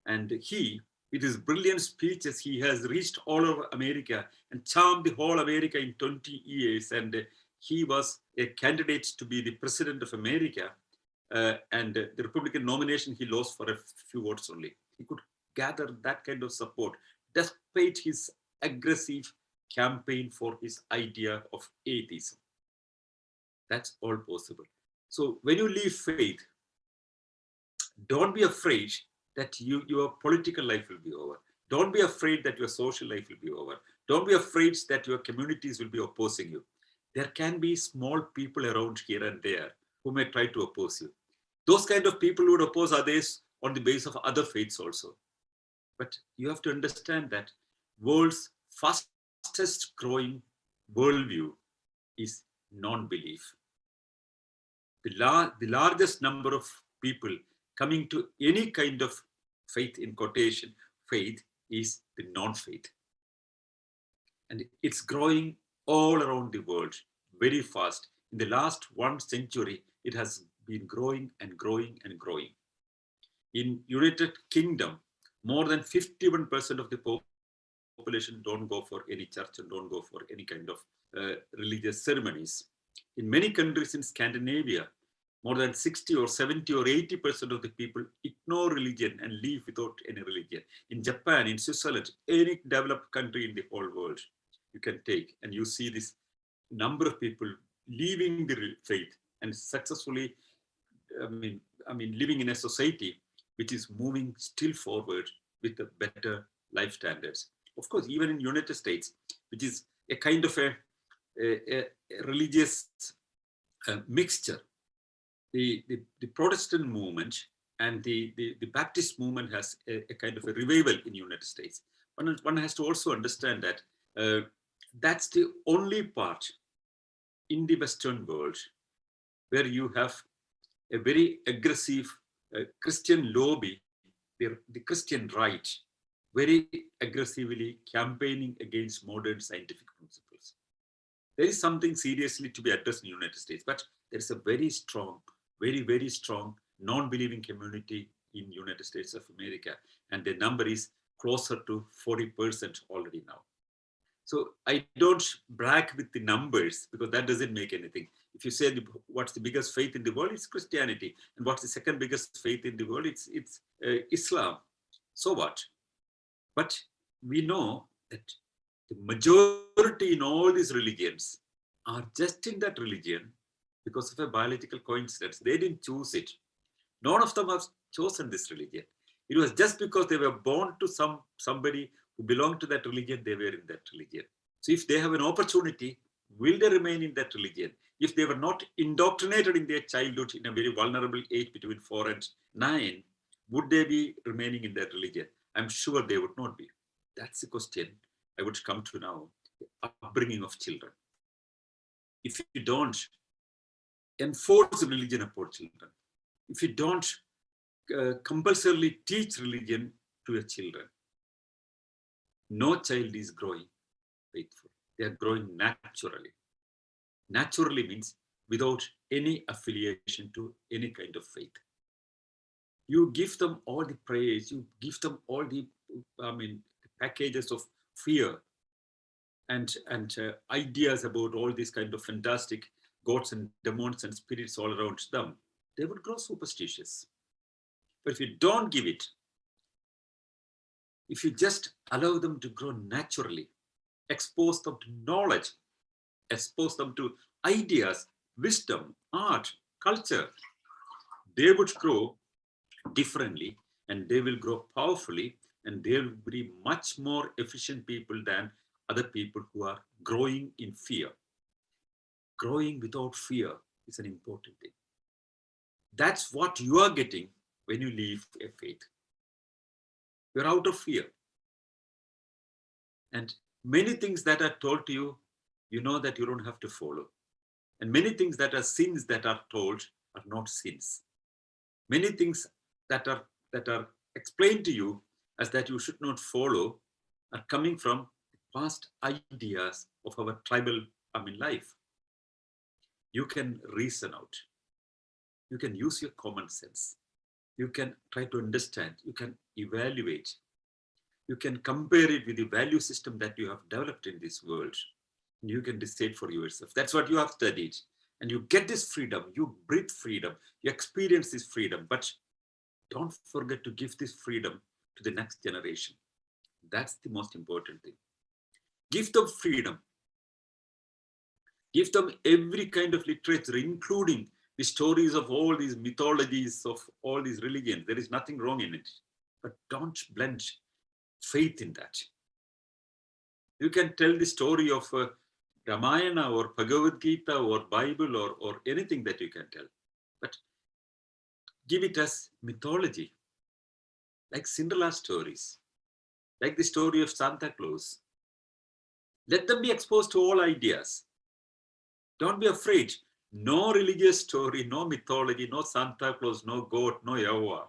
And he, with his brilliant speeches, he has reached all over America and charmed the whole America in 20 years. And he was a candidate to be the president of America. And the Republican nomination, he lost for a few votes only. He could gather that kind of support despite his aggressive campaign for his idea of atheism. That's all possible. So when you leave faith, don't be afraid that your political life will be over. Don't be afraid that your social life will be over. Don't be afraid that your communities will be opposing you. There can be small people around here and there who may try to oppose you. Those kind of people would oppose others on the basis of other faiths also. But you have to understand that world's fastest growing worldview is non-belief. The largest number of people coming to any kind of faith, in quotation, faith, is the non-faith. And it's growing all around the world very fast. In the last 1 century, it has been growing and growing and growing. In United Kingdom, more than 51% of the population don't go for any church and don't go for any kind of religious ceremonies. In many countries in Scandinavia, more than 60 or 70 or 80% of the people ignore religion and live without any religion. In Japan, in Switzerland, any developed country in the whole world, you can take, and you see this number of people leaving the faith and successfully, living in a society which is moving still forward with the better life standards. Of course, even in United States, which is a kind of a religious mixture, the Protestant movement and the Baptist movement has a kind of a revival in United States. One has to also understand that that's the only part in the Western world where you have a very aggressive Christian lobby, the Christian right, very aggressively campaigning against modern scientific principles. There is something seriously to be addressed in the United States, but there is a very strong, very strong non-believing community in United States of America, and the number is closer to 40% already now. So I don't brag with the numbers because that doesn't make anything. If you say what's the biggest faith in the world, it's Christianity, and what's the second biggest faith in the world, it's Islam. So what? But we know that the majority in all these religions are just in that religion because of a biological coincidence. They didn't choose it. None of them have chosen this religion. It was just because they were born to somebody who belonged to that religion, they were in that religion. So if they have an opportunity, will they remain in that religion? If they were not indoctrinated in their childhood in a very vulnerable age between 4 and 9, would they be remaining in that religion? I'm sure they would not be. That's the question I would come to now, the upbringing of children. If you don't enforce religion upon children, if you don't compulsorily teach religion to your children, no child is growing faithful. They are growing naturally. Naturally means without any affiliation to any kind of faith. You give them all the praise, you give them all the packages of fear and ideas about all these kind of fantastic gods and demons and spirits all around them. They would grow superstitious. But if you don't give it, if you just allow them to grow naturally, expose them to knowledge, expose them to ideas, wisdom, art, culture, they would grow differently and they will grow powerfully and they will be much more efficient people than other people who are growing in fear. Growing without fear is an important thing. That's what you are getting when you leave a faith. You're out of fear. And many things that are told to you, you know that you don't have to follow. And many things that are sins that are told are not sins. Many things that are explained to you as that you should not follow are coming from past ideas of our tribal life. You can reason out. You can use your common sense. You can try to understand. You can evaluate. You can compare it with the value system that you have developed in this world. And you can decide for yourself. That's what you have studied. And you get this freedom. You breathe freedom. You experience this freedom. But don't forget to give this freedom to the next generation. That's the most important thing. Give them freedom. Give them every kind of literature, including the stories of all these mythologies of all these religions. There is nothing wrong in it. But don't blend faith in that. You can tell the story of Ramayana or Bhagavad Gita or Bible or anything that you can tell. But give it as mythology, like Cinderella stories, like the story of Santa Claus. Let them be exposed to all ideas. Don't be afraid. No religious story, no mythology, no Santa Claus, no God, no Yahweh,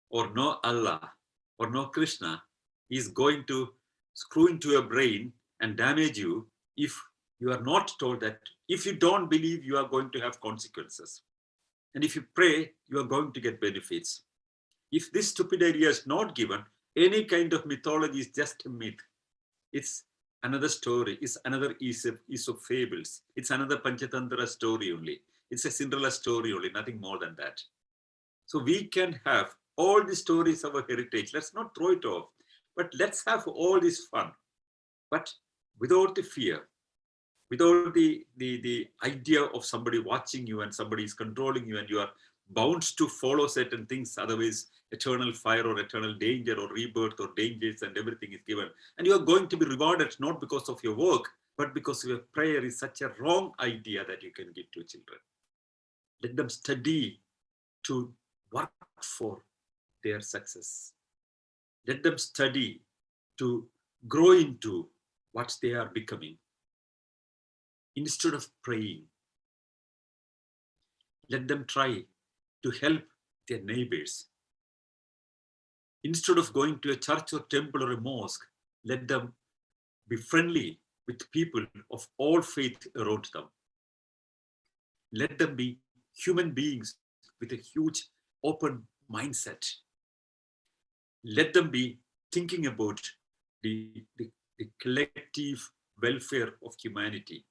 or no Allah, or no Krishna is going to screw into your brain and damage you if you are not told that if you don't believe, you are going to have consequences. And if you pray, you are going to get benefits. If this stupid idea is not given, any kind of mythology is just a myth. It's another story. It's another Aesop fables. It's another Panchatantra story only. It's a Cinderella story only, nothing more than that. So we can have all the stories of our heritage. Let's not throw it off, but let's have all this fun, but without the fear, without the idea of somebody watching you and somebody is controlling you and you are bound to follow certain things, otherwise eternal fire or eternal danger or rebirth or dangers and everything is given. And you are going to be rewarded not because of your work, but because your prayer is such a wrong idea that you can give to children. Let them study to work for their success. Let them study to grow into what they are becoming. Instead of praying, let them try to help their neighbors. Instead of going to a church or temple or a mosque, let them be friendly with people of all faith around them. Let them be human beings with a huge open mindset. Let them be thinking about the collective welfare of humanity.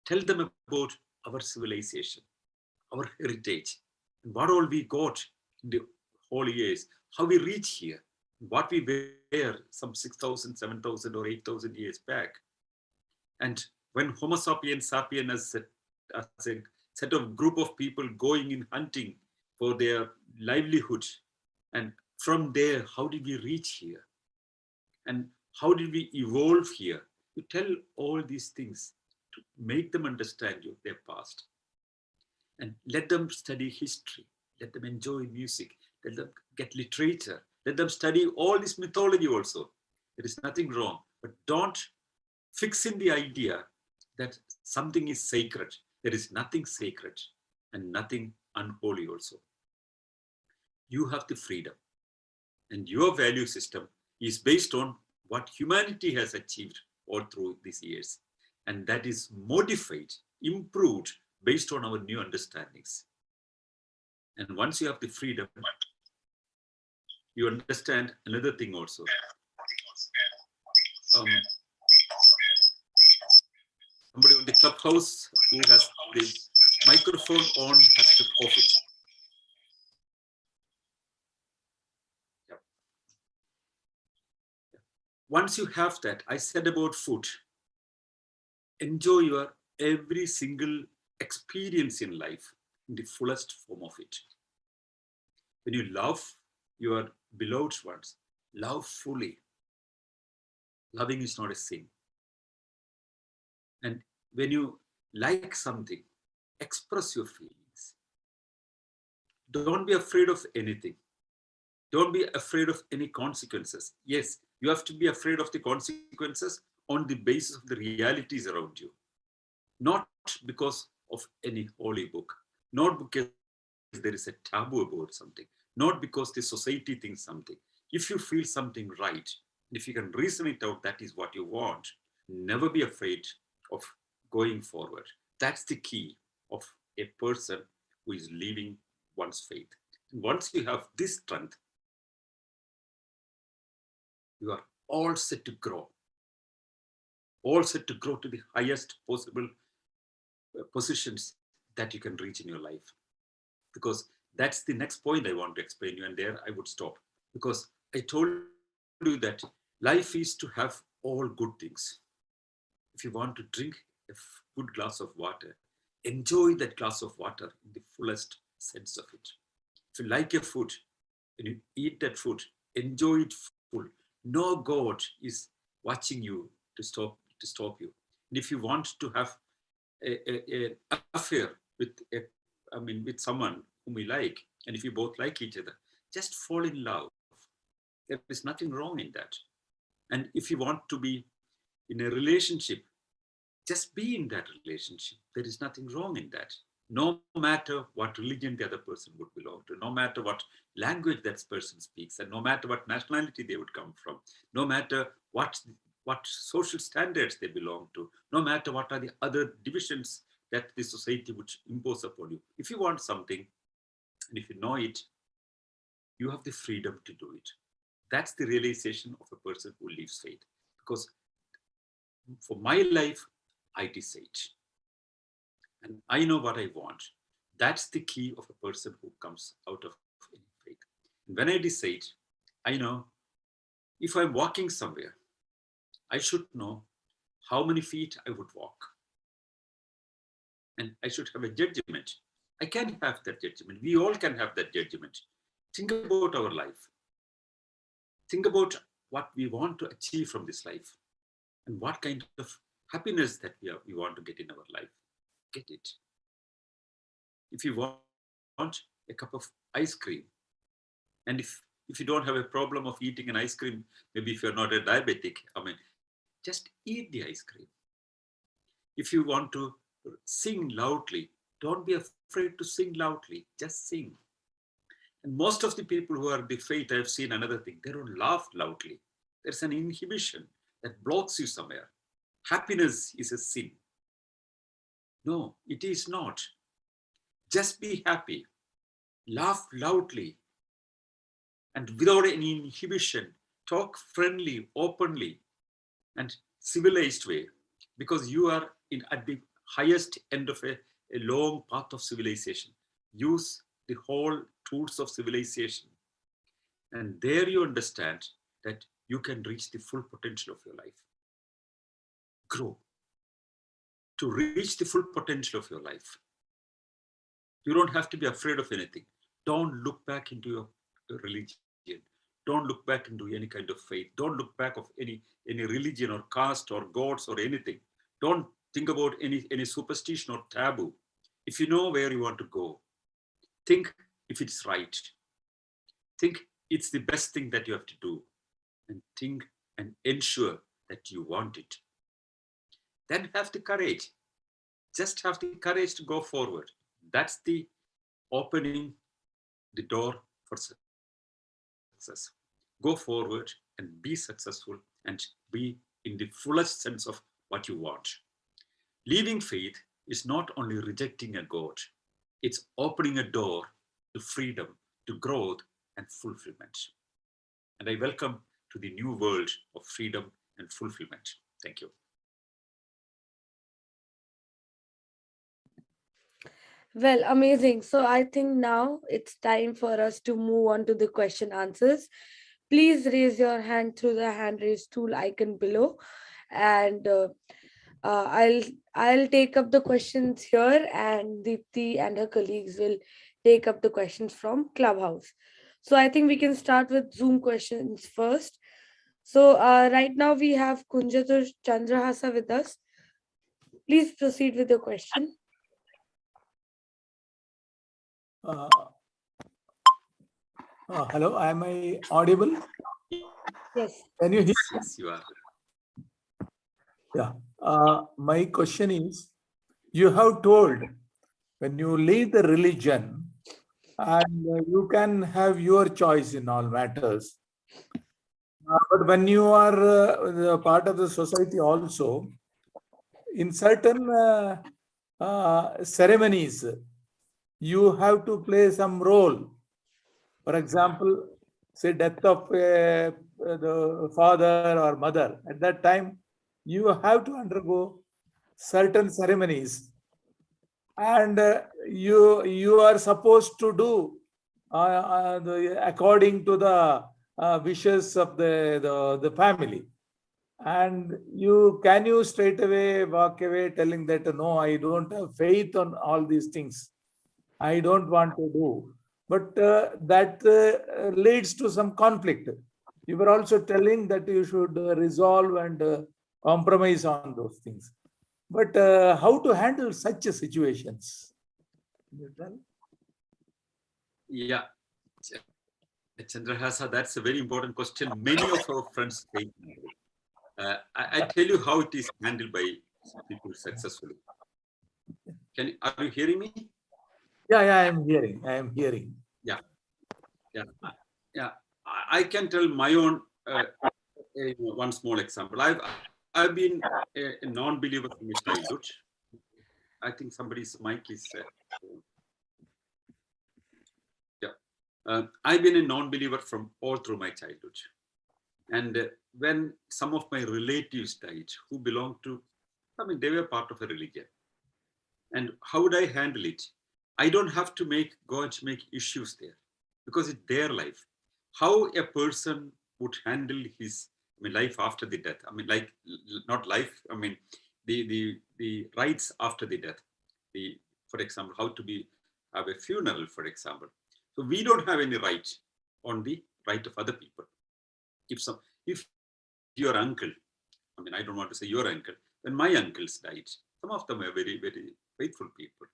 Tell them about our civilization, our heritage, and what all we got in the whole years, how we reach here, what we were some 6,000, 7,000 or 8,000 years back. And when Homo sapiens as a set of group of people going in hunting for their livelihood, and from there, how did we reach here? And how did we evolve here? You tell all these things to make them understand their past. And let them study history. Let them enjoy music. Let them get literature. Let them study all this mythology also. There is nothing wrong. But don't fix in the idea that something is sacred. There is nothing sacred and nothing unholy also. You have the freedom. And your value system is based on what humanity has achieved all through these years. And that is modified, improved based on our new understandings. And once you have the freedom, you understand another thing also. Somebody on the clubhouse who has the microphone on has to off it. Yeah. Once you have that, I said about food, enjoy your every single experience in life in the fullest form of it. When you love your beloved ones, love fully. Loving is not a sin. And when you like something, express your feelings. Don't be afraid of anything. Don't be afraid of any consequences. Yes, you have to be afraid of the consequences on the basis of the realities around you. Not because of any holy book, not because there is a taboo about something, not because the society thinks something. If you feel something right, if you can reason it out, that is what you want, never be afraid of going forward. That's the key of a person who is living one's faith. And once you have this strength, you are all set to grow, all set to grow to the highest possible positions that you can reach in your life. Because that's the next point I want to explain you, and there I would stop. Because I told you that life is to have all good things. If you want to drink a good glass of water, enjoy that glass of water in the fullest sense of it. If you like your food, and you eat that food, enjoy it full. No God is watching you to stop you. And if you want to have an affair with someone whom we like, and if you both like each other, just fall in love. There is nothing wrong in that. And if you want to be in a relationship, just be in that relationship. There is nothing wrong in that. No matter what religion the other person would belong to, no matter what language that person speaks, and no matter what nationality they would come from, no matter what social standards they belong to, no matter what are the other divisions that the society would impose upon you. If you want something, and if you know it, you have the freedom to do it. That's the realization of a person who lives faith. Because for my life, I decide. And I know what I want. That's the key of a person who comes out of any faith. And when I decide, I know if I'm walking somewhere, I should know how many feet I would walk. And I should have a judgment. I can have that judgment. We all can have that judgment. Think about our life. Think about what we want to achieve from this life and what kind of happiness that we want to get in our life. Get it. If you want a cup of ice cream, and if you don't have a problem of eating an ice cream, maybe if you're not a diabetic, just eat the ice cream. If you want to sing loudly, don't be afraid to sing loudly, just sing. And most of the people who are the faith, I've seen another thing, they don't laugh loudly. There's an inhibition that blocks you somewhere. Happiness is a sin. No, it is not. Just be happy. Laugh loudly and without any inhibition. Talk friendly, openly, and civilized way, because you are at the highest end of a long path of civilization. Use the whole tools of civilization. And there you understand that you can reach the full potential of your life. Grow. To reach the full potential of your life, you don't have to be afraid of anything. Don't look back into your religion. Don't look back into any kind of faith. Don't look back of any religion or caste or gods or anything. Don't think about any superstition or taboo. If you know where you want to go, think if it's right. Think it's the best thing that you have to do, and think and ensure that you want it. Then have the courage. Just have the courage to go forward. That's the opening the door for success. Go forward and be successful and be in the fullest sense of what you want. Leaving faith is not only rejecting a God, it's opening a door to freedom, to growth and fulfillment. And I welcome to the new world of freedom and fulfillment. Thank you. Well, amazing. So I think now it's time for us to move on to the question answers. Please raise your hand through the hand raise tool icon below, and I'll take up the questions here, and Deepthi and her colleagues will take up the questions from Clubhouse. So I think we can start with Zoom questions first. So right now we have Kunjatur Chandrahasa with us. Please proceed with your question. Hello, am I audible? Yes. Can you hear? Yes, you are. Yeah. My question is, you have told when you leave the religion and you can have your choice in all matters. But when you are part of the society also, in certain ceremonies, you have to play some role. For example, say death of the father or mother. At that time, you have to undergo certain ceremonies, and you are supposed to do according to the wishes of the family. And can you straight away walk away telling that no, I don't have faith on all these things, I don't want to do. But that leads to some conflict. You were also telling that you should resolve and compromise on those things. But how to handle such situations? Yeah, Chandrahasa, that's a very important question. Many of our friends say, I tell you how it is handled by people successfully. Are you hearing me? Yeah, I am hearing. Yeah. I can tell my own one small example. I've been a non-believer from my childhood. I think somebody's mic is. I've been a non-believer from all through my childhood. And when some of my relatives died, who belonged to, they were part of a religion. And how would I handle it? I don't have to make issues there, because it's their life. How a person would handle his life after the death. Not life. The rights after the death. For example, how to be have a funeral, for example. So we don't have any right on the right of other people. If your uncle, I mean, I don't want to say your uncle, when my uncles died, some of them were very, very faithful people.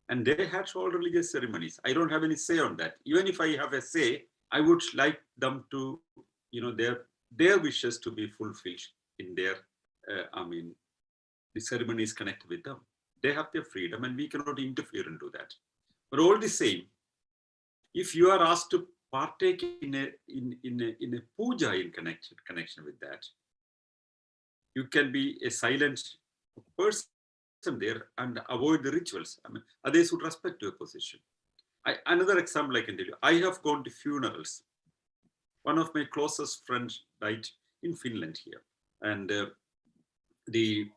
And they had all religious ceremonies. I don't have any say on that. Even if I have a say, I would like them to, their wishes to be fulfilled in their, the ceremonies connected with them. They have their freedom and we cannot interfere into that. But all the same, if you are asked to partake in a puja in connection with that, you can be a silent person there and avoid the rituals. I mean, others would respect your position. Another example I can tell you, I have gone to funerals. One of my closest friends died in Finland here. And the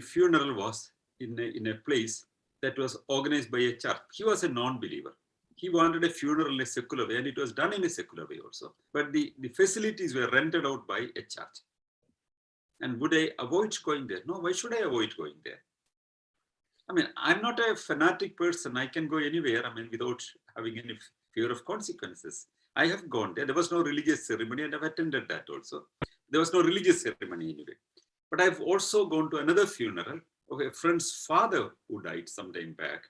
funeral was in a place that was organized by a church. He was a non-believer. He wanted a funeral in a secular way, and it was done in a secular way also. But the facilities were rented out by a church. And would I avoid going there? No, why should I avoid going there? I mean, I'm not a fanatic person. I can go anywhere, I mean, without having any fear of consequences. I have gone there. There was no religious ceremony, and I've attended that also. There was no religious ceremony anyway. But I've also gone to another funeral of a friend's father who died some time back,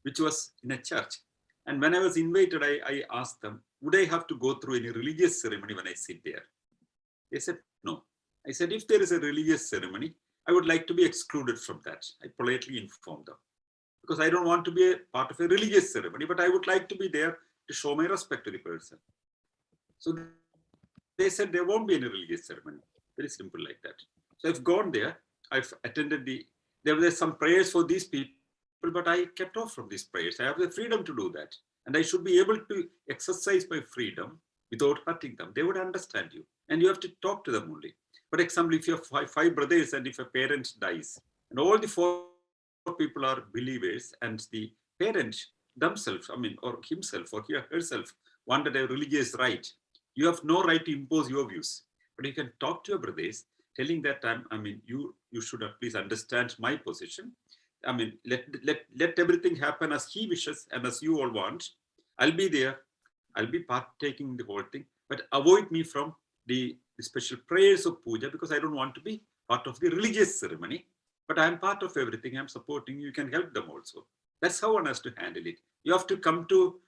which was in a church. And when I was invited, I asked them, would I have to go through any religious ceremony when I sit there? They said, no. I said, if there is a religious ceremony, I would like to be excluded from that. I politely informed them. Because I don't want to be a part of a religious ceremony, but I would like to be there to show my respect to the person. So they said there won't be any religious ceremony. Very simple like that. So I've gone there. I've attended there were some prayers for these people, but I kept off from these prayers. I have the freedom to do that. And I should be able to exercise my freedom without hurting them. They would understand you. And you have to talk to them only. For example, if you have five brothers and if a parent dies, and all the four people are believers, and the parent themselves, I mean, or himself or herself wanted a religious right, you have no right to impose your views. But you can talk to your brothers, telling that, I mean, you should at least understand my position. I mean, let everything happen as he wishes and as you all want. I'll be there. I'll be partaking in the whole thing, but avoid me from the special prayers of puja, because I don't want to be part of the religious ceremony, but I'm part of everything. I'm supporting you. You can help them also. That's how one has to handle it. You have to come to,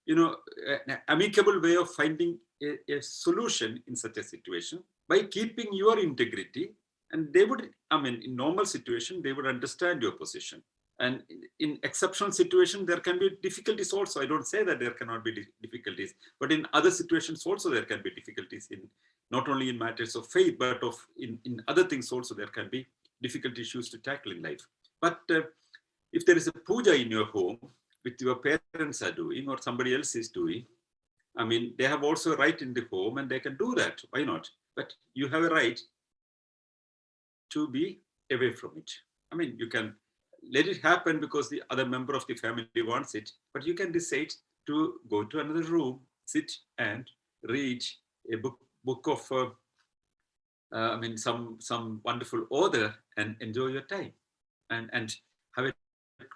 an amicable way of finding a solution in such a situation by keeping your integrity. And they would, I mean, in normal situation, they would understand your position. And in exceptional situation, there can be difficulties also. I don't say that there cannot be difficulties, but in other situations also there can be difficulties, in not only in matters of faith, but in other things also there can be difficult issues to tackle in life. But if there is a puja in your home, which your parents are doing or somebody else is doing, I mean, they have also a right in the home and they can do that. Why not? But you have a right to be away from it. I mean, you can let it happen because the other member of the family wants it, but you can decide to go to another room, sit and read a book of, I mean, some wonderful author, and enjoy your time, and have a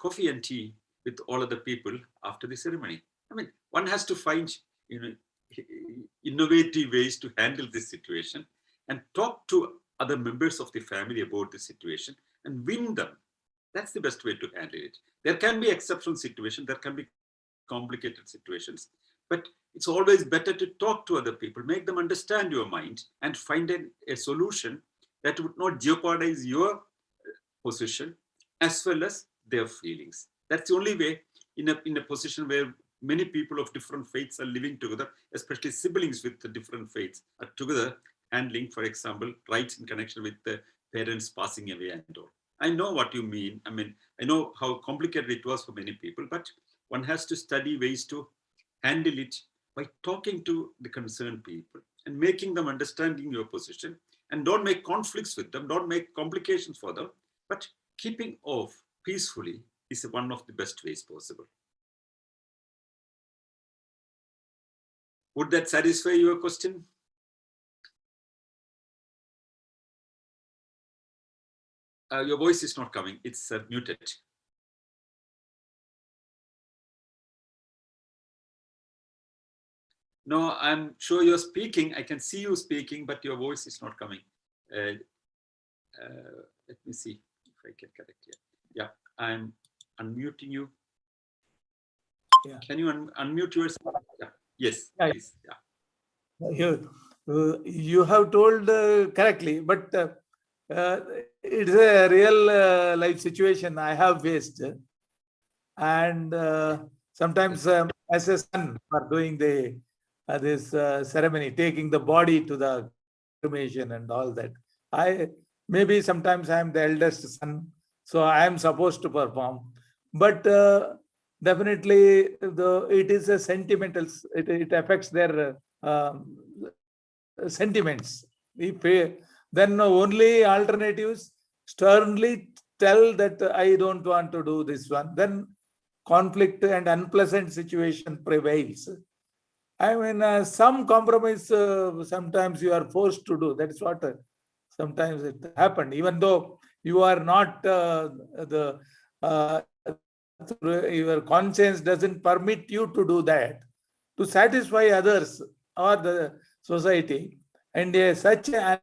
coffee and tea with all of the people after the ceremony. I mean, one has to find, innovative ways to handle this situation and talk to other members of the family about the situation and win them. That's the best way to handle it. There can be exceptional situations, there can be complicated situations, but it's always better to talk to other people, make them understand your mind, and find a solution that would not jeopardize your position as well as their feelings. That's the only way in a position where many people of different faiths are living together, especially siblings with different faiths are together handling, for example, rights in connection with the parents passing away and all. I know what you mean. I mean, I know how complicated it was for many people, but one has to study ways to handle it by talking to the concerned people and making them understanding your position, and don't make conflicts with them, don't make complications for them, but keeping off peacefully is one of the best ways possible. Would that satisfy your question? Your voice is not coming. It's muted. No, I'm sure you're speaking. I can see you speaking, but your voice is not coming. Let me see if I can correct here. Yeah, I'm unmuting you. Yeah. Can you unmute yourself? Yeah. Yes, yeah, please. Yeah. You have told correctly, but it's a real life situation I have faced. And sometimes as a son for doing this ceremony, taking the body to the cremation and all that. Maybe sometimes I am the eldest son, so I am supposed to perform. But definitely, it is a sentimental. It affects their sentiments. Then only alternatives sternly tell that I don't want to do this one. Then conflict and unpleasant situation prevails. I mean, some compromise sometimes you are forced to do. That's what sometimes it happened. Even though you are not your conscience doesn't permit you to do that to satisfy others or the society, and such an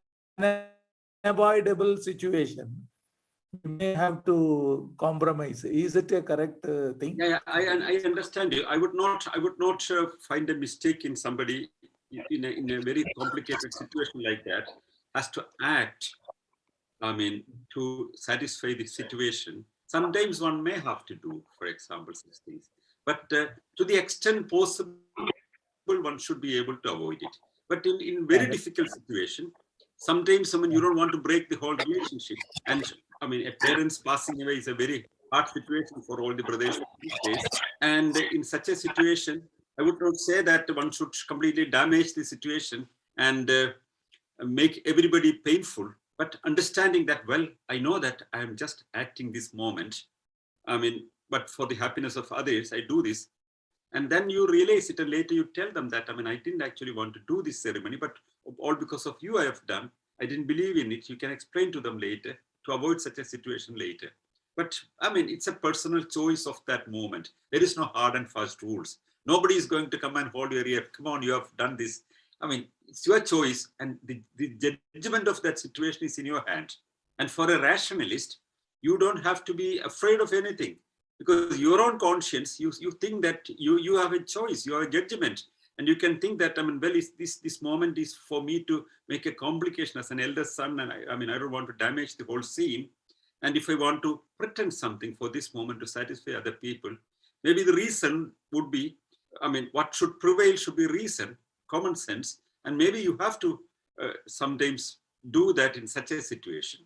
unavoidable situation, you may have to compromise. Is it a correct thing? Yeah, I understand you. I would not find a mistake in somebody in a very complicated situation like that has to act. I mean, to satisfy the situation. Sometimes one may have to do, for example, such things. But to the extent possible, one should be able to avoid it. But in very difficult situation, sometimes you don't want to break the whole relationship. And I mean, a parent's passing away is a very hard situation for all the brothers these days. And in such a situation, I would not say that one should completely damage the situation and make everybody painful, but understanding that, well, I know that I am just acting this moment. I mean, but for the happiness of others, I do this. And then you realize it, and later you tell them that, I mean, I didn't actually want to do this ceremony, but all because of you I have done. I didn't believe in it. You can explain to them later to avoid such a situation later. But I mean, it's a personal choice of that moment. There is no hard and fast rules. Nobody is going to come and hold your ear. Come on, you have done this. I mean, it's your choice, and the judgment of that situation is in your hand. And for a rationalist, you don't have to be afraid of anything, because your own conscience, you think that you have a choice, you have a judgment, and you can think that, I mean, well, this moment is for me to make a complication as an elder son, and I mean, I don't want to damage the whole scene. And if I want to pretend something for this moment to satisfy other people, maybe the reason would be, I mean, what should prevail should be reason, common sense, and maybe you have to sometimes do that in such a situation.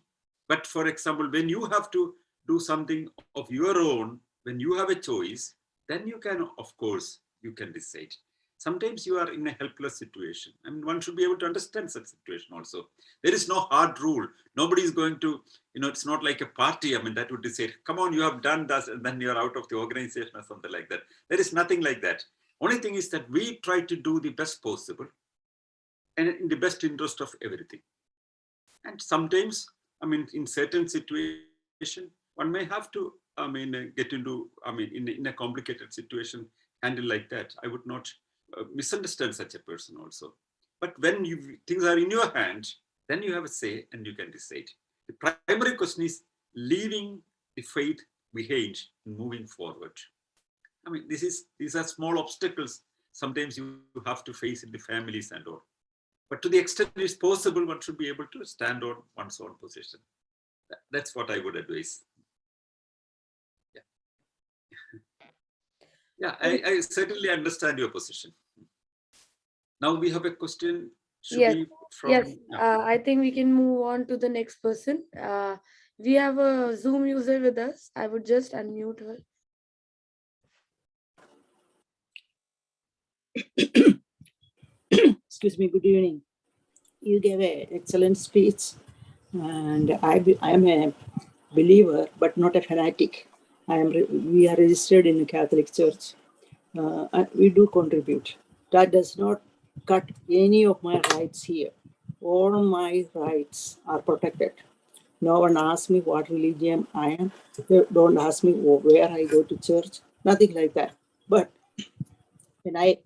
But for example, when you have to do something of your own, when you have a choice, then you can, of course, you can decide. Sometimes you are in a helpless situation. I mean, one should be able to understand such situation also. There is no hard rule. Nobody is going to, it's not like a party. I mean, that would decide, come on, you have done this, and then you're out of the organization or something like that. There is nothing like that. Only thing is that we try to do the best possible and in the best interest of everything. And sometimes, I mean, in certain situation, one may have to, I mean, get into, I mean, in a complicated situation, handle like that. I would not misunderstand such a person also. But when things are in your hand, then you have a say and you can decide. The primary question is leaving the faith behind and moving forward. I mean, these are small obstacles. Sometimes you have to face in the families and all. But to the extent it is possible, one should be able to stand on one's own position. That's what I would advise. Yeah, yeah, I certainly understand your position. Now we have a question. Yes, yes. I think we can move on to the next person. We have a Zoom user with us. I would just unmute her. Excuse me, good evening. You gave an excellent speech, and I am a believer, but not a fanatic. We are registered in the Catholic Church. We do contribute. That does not cut any of my rights here. All my rights are protected. No one asks me what religion I am. They don't ask me where I go to church. Nothing like that. But when I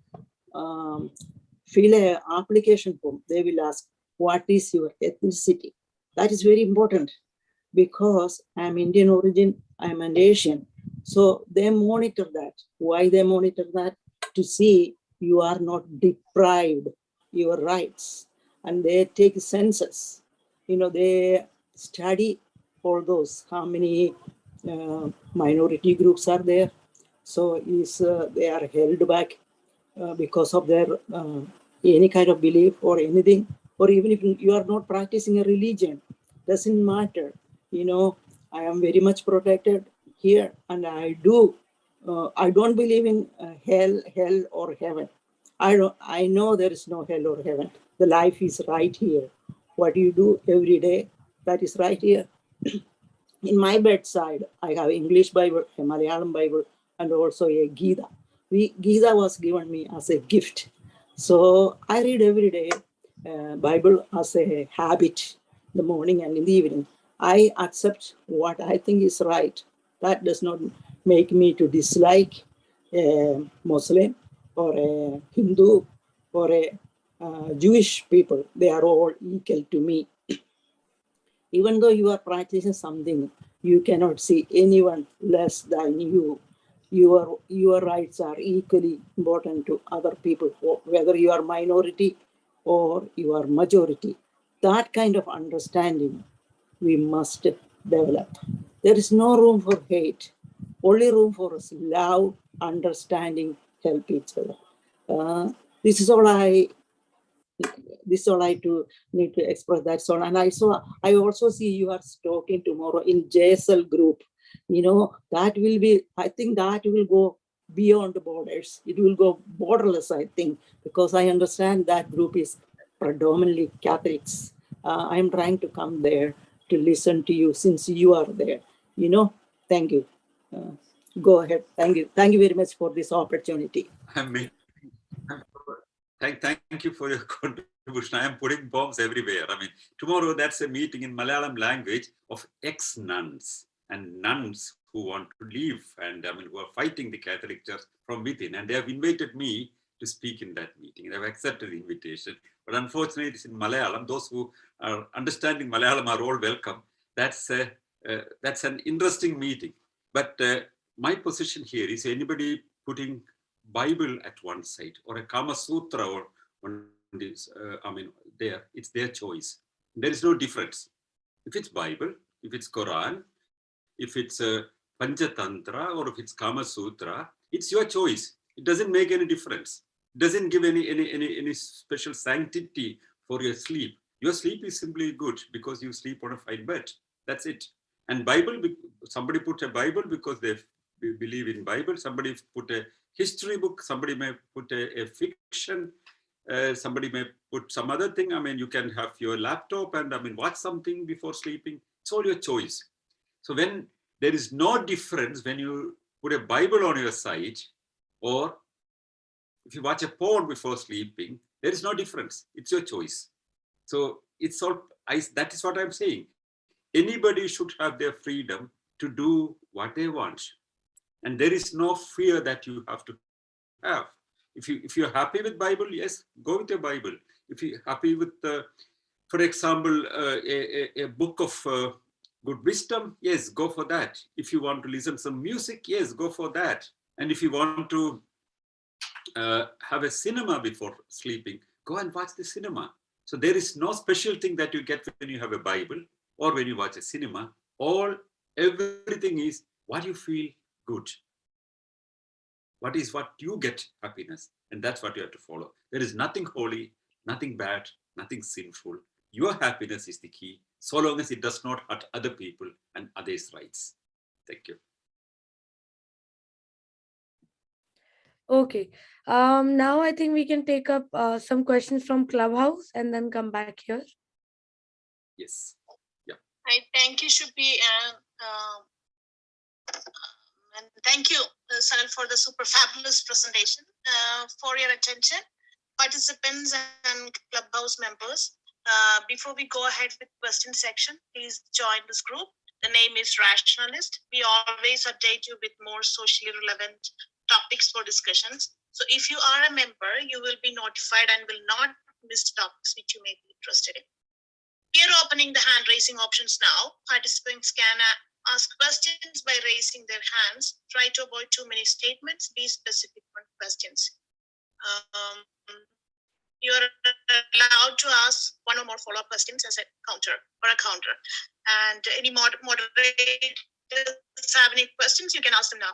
fill a application form, they will ask, what is your ethnicity? That is very important because I'm Indian origin, I'm an Asian. So they monitor that. Why they monitor that? To see you are not deprived your rights. And they take census. They study all those, how many minority groups are there. So they are held back because of their any kind of belief or anything, or even if you are not practicing a religion, doesn't matter. I am very much protected here, and I don't believe in hell or heaven. I know there is no hell or heaven. The life is right here. What you do every day, that is right here. In my bedside, I have English Bible, a Malayalam Bible, and also a Gita. Gita was given me as a gift. So I read every day Bible as a habit, in the morning and in the evening. I accept what I think is right. That does not make me to dislike a Muslim or a Hindu or a Jewish people. They are all equal to me. Even though you are practicing something, you cannot see anyone less than you. Your rights are equally important to other people, whether you are minority or you are majority. That kind of understanding we must develop. There is no room for hate, only room for love, understanding, help each other. This is all I need to express. That's all. And I also see you are talking tomorrow in JSL group. That will be, I think that will go beyond the borders. It will go borderless, I think, because I understand that group is predominantly Catholics. I'm trying to come there to listen to you since you are there. Thank you. Go ahead. Thank you. Thank you very much for this opportunity. Thank you for your contribution. I am putting bombs everywhere. Tomorrow that's a meeting in Malayalam language of ex-nuns and nuns who want to leave and who are fighting the Catholic Church from within. And they have invited me to speak in that meeting. They have accepted the invitation. But unfortunately, it's in Malayalam. Those who are understanding Malayalam are all welcome. That's an interesting meeting. But my position here is anybody putting Bible at one side or a Kama Sutra or on this, there, it's their choice. There is no difference. If it's Bible, if it's Quran, if it's Panchatantra or if it's Kama Sutra, it's your choice. It doesn't make any difference. It doesn't give any special sanctity for your sleep. Your sleep is simply good because you sleep on a fine bed. That's it. And Bible, somebody put a Bible because they believe in Bible. Somebody put a history book. Somebody may put a fiction. Somebody may put some other thing. You can have your laptop and watch something before sleeping. It's all your choice. So when there is no difference when you put a Bible on your side or if you watch a porn before sleeping, there is no difference. It's your choice. So it's all, that is what I'm saying. Anybody should have their freedom to do what they want. And there is no fear that you have to have. If you're happy with Bible, yes, go with your Bible. If you're happy with, for example, a book of good wisdom, yes, go for that. If you want to listen to some music, yes, go for that. And if you want to have a cinema before sleeping, go and watch the cinema. So there is no special thing that you get when you have a Bible or when you watch a cinema. Everything is what you feel good. What you get happiness. And that's what you have to follow. There is nothing holy, nothing bad, nothing sinful. Your happiness is the key, so long as it does not hurt other people and others' rights. Thank you. Okay. Now I think we can take up some questions from Clubhouse and then come back here. Yes. Yeah. Thank you, Shubhi, and thank you, Sanal, for the super fabulous presentation. For your attention, participants and Clubhouse members, Before we go ahead with question section, please join this group. The name is Rationalist. We always update you with more socially relevant topics for discussions. So if you are a member, you will be notified and will not miss topics which you may be interested in. We are opening the hand raising options now. Participants can ask questions by raising their hands. Try to avoid too many statements. Be specific on questions. You are allowed to ask one or more follow-up questions as a counter. And any moderators have any questions, you can ask them now.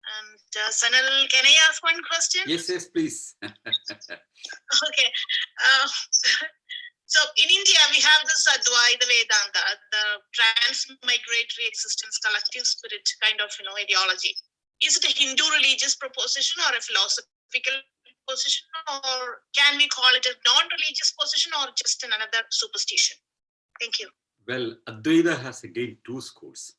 And Sanal, can I ask one question? Yes, please. Okay. So in India, we have this Advaita Vedanta, the transmigratory existence, collective spirit kind of ideology. Is it a Hindu religious proposition or a philosophical position, or can we call it a non-religious position or just another superstition? Thank you. Well, Advaita has again two schools.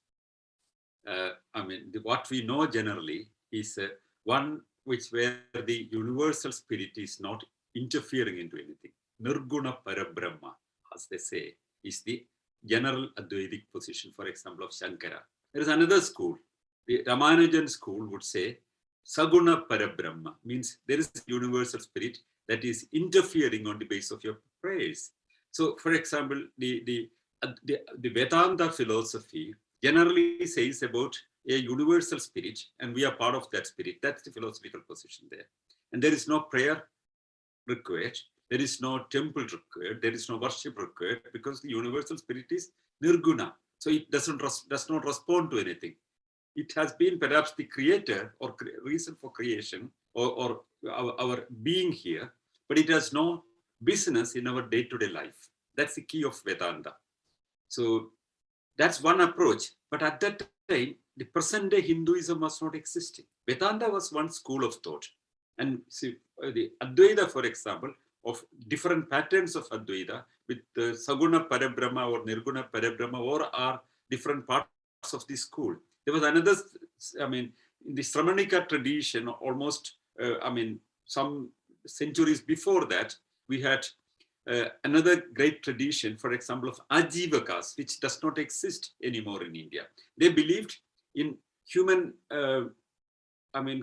What we know generally is one where the universal spirit is not interfering into anything. Nirguna Parabrahma, as they say, is the general Advaitic position, for example, of Shankara. There is another school. The Ramanujan school would say Saguna Parabrahma, means there is a universal spirit that is interfering on the basis of your prayers. So, for example, the Vedanta philosophy generally says about a universal spirit, and we are part of that spirit. That's the philosophical position there. And there is no prayer required. There is no temple required. There is no worship required, because the universal spirit is nirguna. So it does not respond to anything. It has been perhaps the creator or reason for creation or our being here, but it has no business in our day-to-day life. That's the key of Vedanta. So that's one approach. But at that time, the present day Hinduism was not existing. Vedanta was one school of thought. And see, the Advaita, for example, of different patterns of Advaita with Saguna Parabrahma or Nirguna Parabrahma, or are different parts of the school. There was another, in the Sramanika tradition, almost, some centuries before that, we had another great tradition, for example, of Ajivakas, which does not exist anymore in India. They believed in human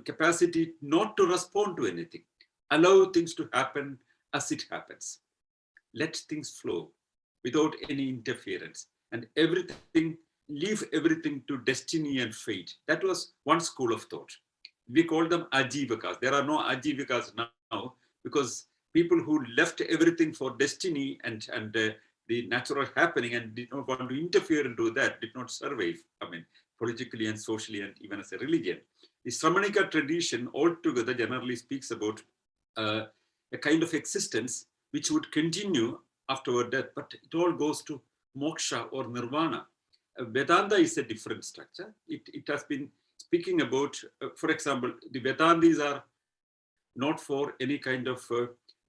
capacity not to respond to anything, allow things to happen as it happens, let things flow without any interference, and leave everything to destiny and fate. That was one school of thought. We call them Ajivakas. There are no Ajivakas now, because people who left everything for destiny and the natural happening and did not want to interfere into that did not survive, politically and socially and even as a religion. The Sramanika tradition altogether generally speaks about a kind of existence which would continue after our death, but it all goes to moksha or nirvana. Vedanta is a different structure. It has been speaking about, for example, the Vedantis are not for any kind of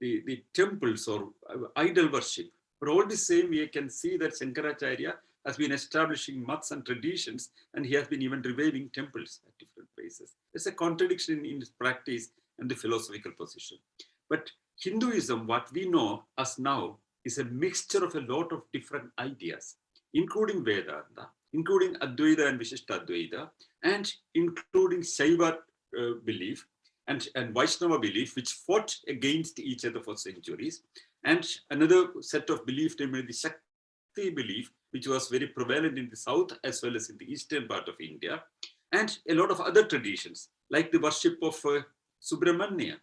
the temples or idol worship. But all the same, we can see that Shankaracharya has been establishing mats and traditions, and he has been even reviving temples at different places. There's a contradiction in his practice and the philosophical position. But Hinduism, what we know as now, is a mixture of a lot of different ideas, including Vedanta, including Advaita and Vishishtadvaita, and including Shaiva belief and Vaishnava belief, which fought against each other for centuries, and another set of belief, namely the Shakti belief, which was very prevalent in the south as well as in the eastern part of India, and a lot of other traditions, like the worship of Subramanya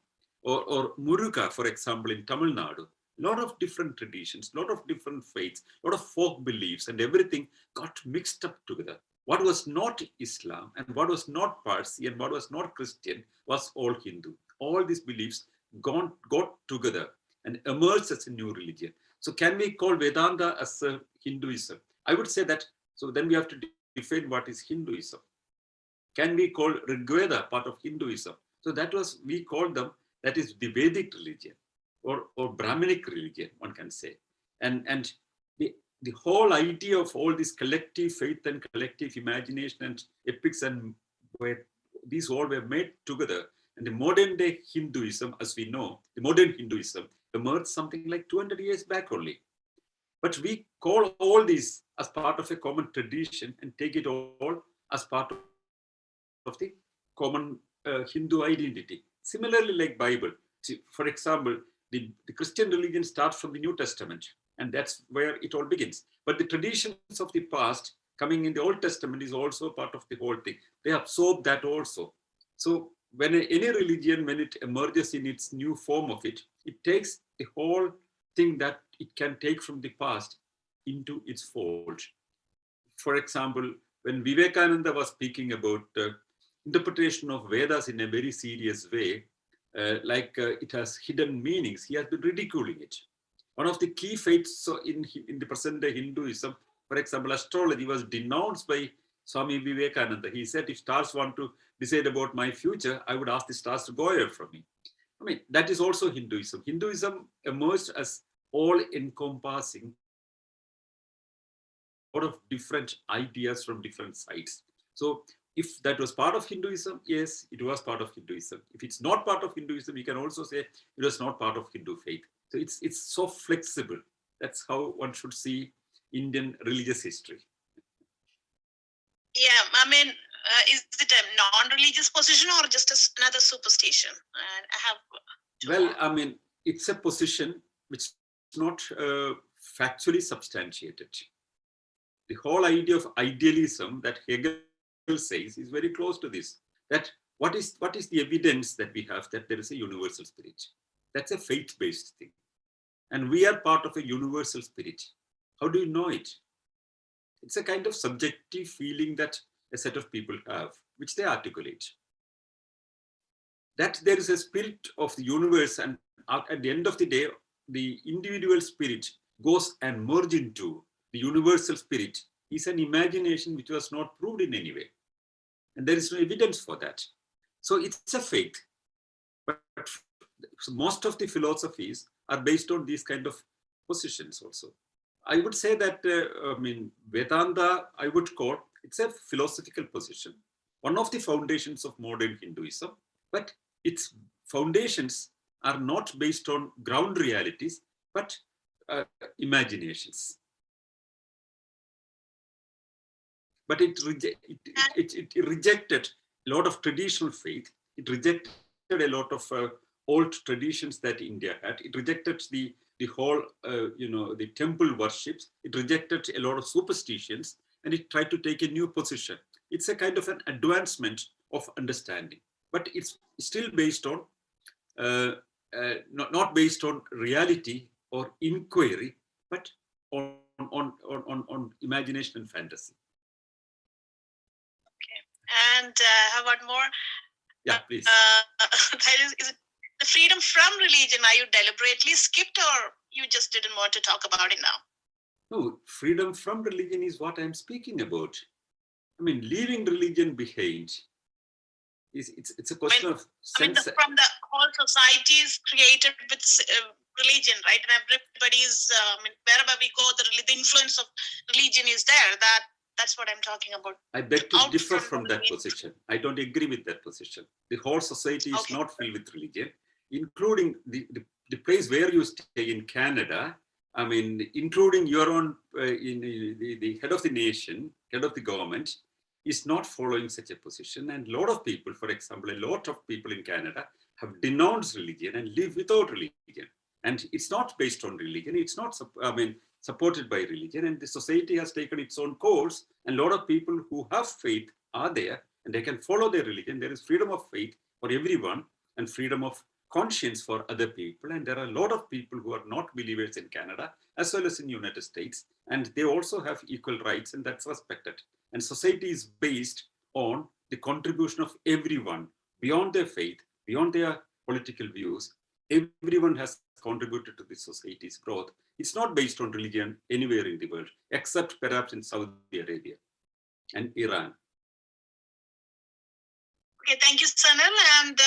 or Muruga, for example, in Tamil Nadu. A lot of different traditions, a lot of different faiths, a lot of folk beliefs, and everything got mixed up together. What was not Islam and what was not Parsi and what was not Christian was all Hindu. All these beliefs got together and emerged as a new religion. So can we call Vedanta as a Hinduism? I would say that, so then we have to define what is Hinduism. Can we call Rigveda part of Hinduism? So that was, we call them, that is the Vedic religion or Brahminic religion, one can say. And the whole idea of all this collective faith and collective imagination and epics, and where these all were made together And the modern day Hinduism, as we know, the modern Hinduism emerged something like 200 years back only. But we call all these as part of a common tradition and take it all as part of the common Hindu identity. Similarly, like Bible, for example, the Christian religion starts from the New Testament, and that's where it all begins. But the traditions of the past coming in the Old Testament is also part of the whole thing. They absorb that also. So when any religion, when it emerges in its new form of it, it takes the whole thing that it can take from the past into its fold. For example, when Vivekananda was speaking about interpretation of Vedas in a very serious way, it has hidden meanings, he has been ridiculing it. One of the key faiths in the present day Hinduism, for example, astrology was denounced by Swami Vivekananda. He said, if stars want to decide about my future, I would ask the stars to go away from me. I mean, that is also Hinduism. Hinduism emerged as all-encompassing a lot of different ideas from different sides. So if that was part of Hinduism, yes, it was part of Hinduism. If it's not part of Hinduism, we can also say it was not part of Hindu faith. So it's so flexible. That's how one should see Indian religious history. Yeah, I mean, is it a non-religious position or just another superstition? And I have. Well, I mean, it's a position which is not factually substantiated. The whole idea of idealism that Hegel says is very close to this. That what is the evidence that we have that there is a universal spirit? That's a faith-based thing. And we are part of a universal spirit. How do you know it? It's a kind of subjective feeling that a set of people have, which they articulate. That there is a spirit of the universe, and at the end of the day, the individual spirit goes and merges into the universal spirit is an imagination which was not proved in any way. And there is no evidence for that. So it's a faith. But most of the philosophies are based on these kind of positions also. I would say that, Vedanta, I would call, it's a philosophical position, one of the foundations of modern Hinduism, but its foundations are not based on ground realities, but imaginations. But it rejected a lot of traditional faith. It rejected a lot of old traditions that India had. It rejected the whole, the temple worships. It rejected a lot of superstitions, and it tried to take a new position. It's a kind of an advancement of understanding, but it's still based on, not based on reality or inquiry, but on imagination and fantasy. And how about more? Yeah, please. Is it the freedom from religion? Are you deliberately skipped, or you just didn't want to talk about it now? No, freedom from religion is what I'm speaking about. I mean, leaving religion behind it's a question of sense. From the whole society is created with religion, right? And everybody's, wherever we go, the influence of religion is there. That's what I'm talking about. I beg to differ from that position. I don't agree with that position. The whole society is not filled with religion, including the place where you stay in Canada. I mean, including your own, the head of the nation, head of the government, is not following such a position. And a lot of people, for example, a lot of people in Canada have denounced religion and live without religion. And it's not based on religion. It's not, supported by religion, and the society has taken its own course, and a lot of people who have faith are there, and they can follow their religion. There is freedom of faith for everyone and freedom of conscience for other people, and there are a lot of people who are not believers in Canada as well as in the United States, and they also have equal rights, and that's respected. And society is based on the contribution of everyone beyond their faith, beyond their political views. Everyone has contributed to the society's growth. It's not based on religion anywhere in the world, except perhaps in Saudi Arabia and Iran. Okay, thank you, Sanal. And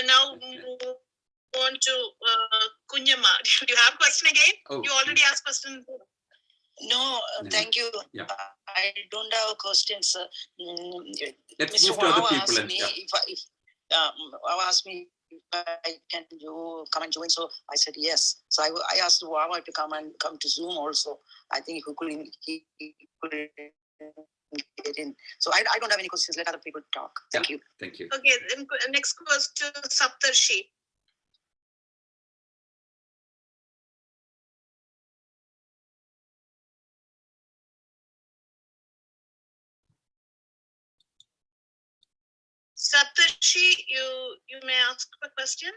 now move on to Kunyama. Do you have a question again? Oh, you already asked question. No, thank you. Yeah. I don't have questions. Let's Mr. move to other Rao people. asked me if asked me, can you come and join? So I said yes. So I asked Wawa to come to Zoom also. I think he could get in. So I don't have any questions. Let other people talk. Thank you. Thank you. Okay, then next goes to Saptarshi. Saptarshi, you may ask a question.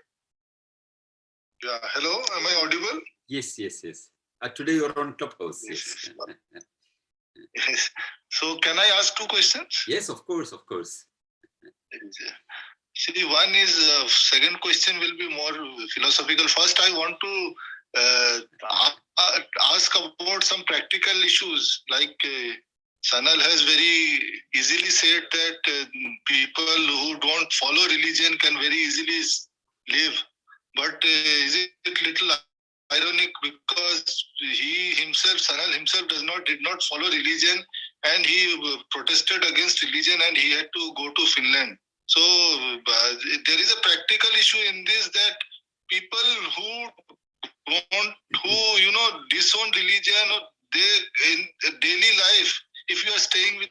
Yeah, hello, am I audible? Yes. Today you're on Clubhouse. Yes. Yes. So can I ask two questions? Yes, of course. See, one is, second question will be more philosophical. First, I want to ask about some practical issues. Like Sanal has very easily said that people who don't follow religion can very easily live. But is it little ironic because Sanal himself did not follow religion, and he protested against religion, and he had to go to Finland. So there is a practical issue in this, that people who disown religion, or they in daily life, if you are staying with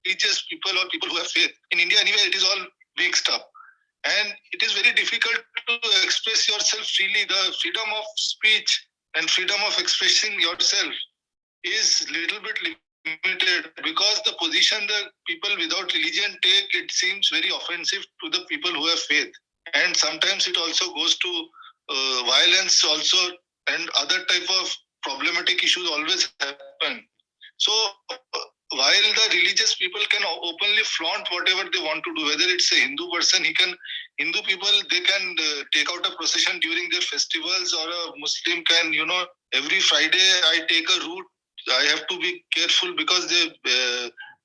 religious people or people who have faith in India, anyway, it is all mixed up. And it is very difficult to express yourself freely. The freedom of speech and freedom of expressing yourself is little bit limited, because the position the people without religion take, it seems very offensive to the people who have faith. And sometimes it also goes to violence also, and other type of problematic issues always happen. So while the religious people can openly flaunt whatever they want to do, whether it's a Hindu person, Hindu people, they can take out a procession during their festivals, or a Muslim can, every Friday I take a route. I have to be careful because they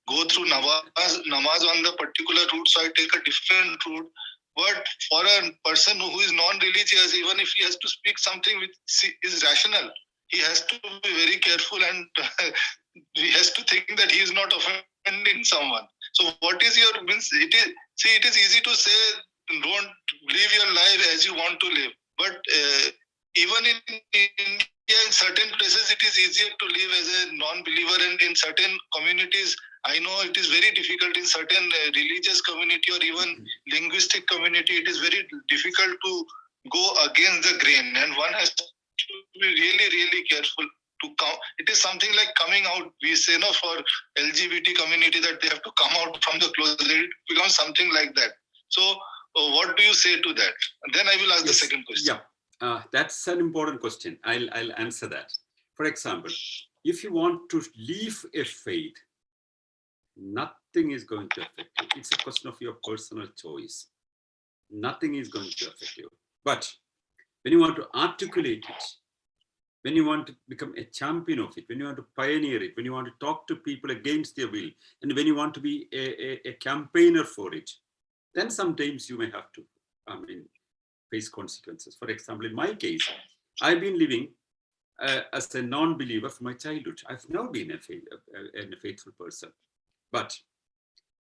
go through namaz on the particular route, so I take a different route. But for a person who is non-religious, even if he has to speak something which is rational, he has to be very careful, and he has to think that he is not offending someone. So what is your means? It is easy to say, don't live your life as you want to live. But even in India, in certain places, it is easier to live as a non-believer, and in certain communities, I know it is very difficult in certain religious community or even linguistic community. It is very difficult to go against the grain, and one has to be really, really careful to come. It is something like coming out. We say for LGBT community that they have to come out from the closet. It becomes something like that. So what do you say to that? And then I will ask the second question. Yeah, that's an important question. I'll answer that. For example, if you want to leave a faith, nothing is going to affect you. It's a question of your personal choice. Nothing is going to affect you. But when you want to articulate it, when you want to become a champion of it, when you want to pioneer it, when you want to talk to people against their will, and when you want to be a campaigner for it, then sometimes you may have to, face consequences. For example, in my case, I've been living as a non-believer from my childhood. I've never been a faithful person. But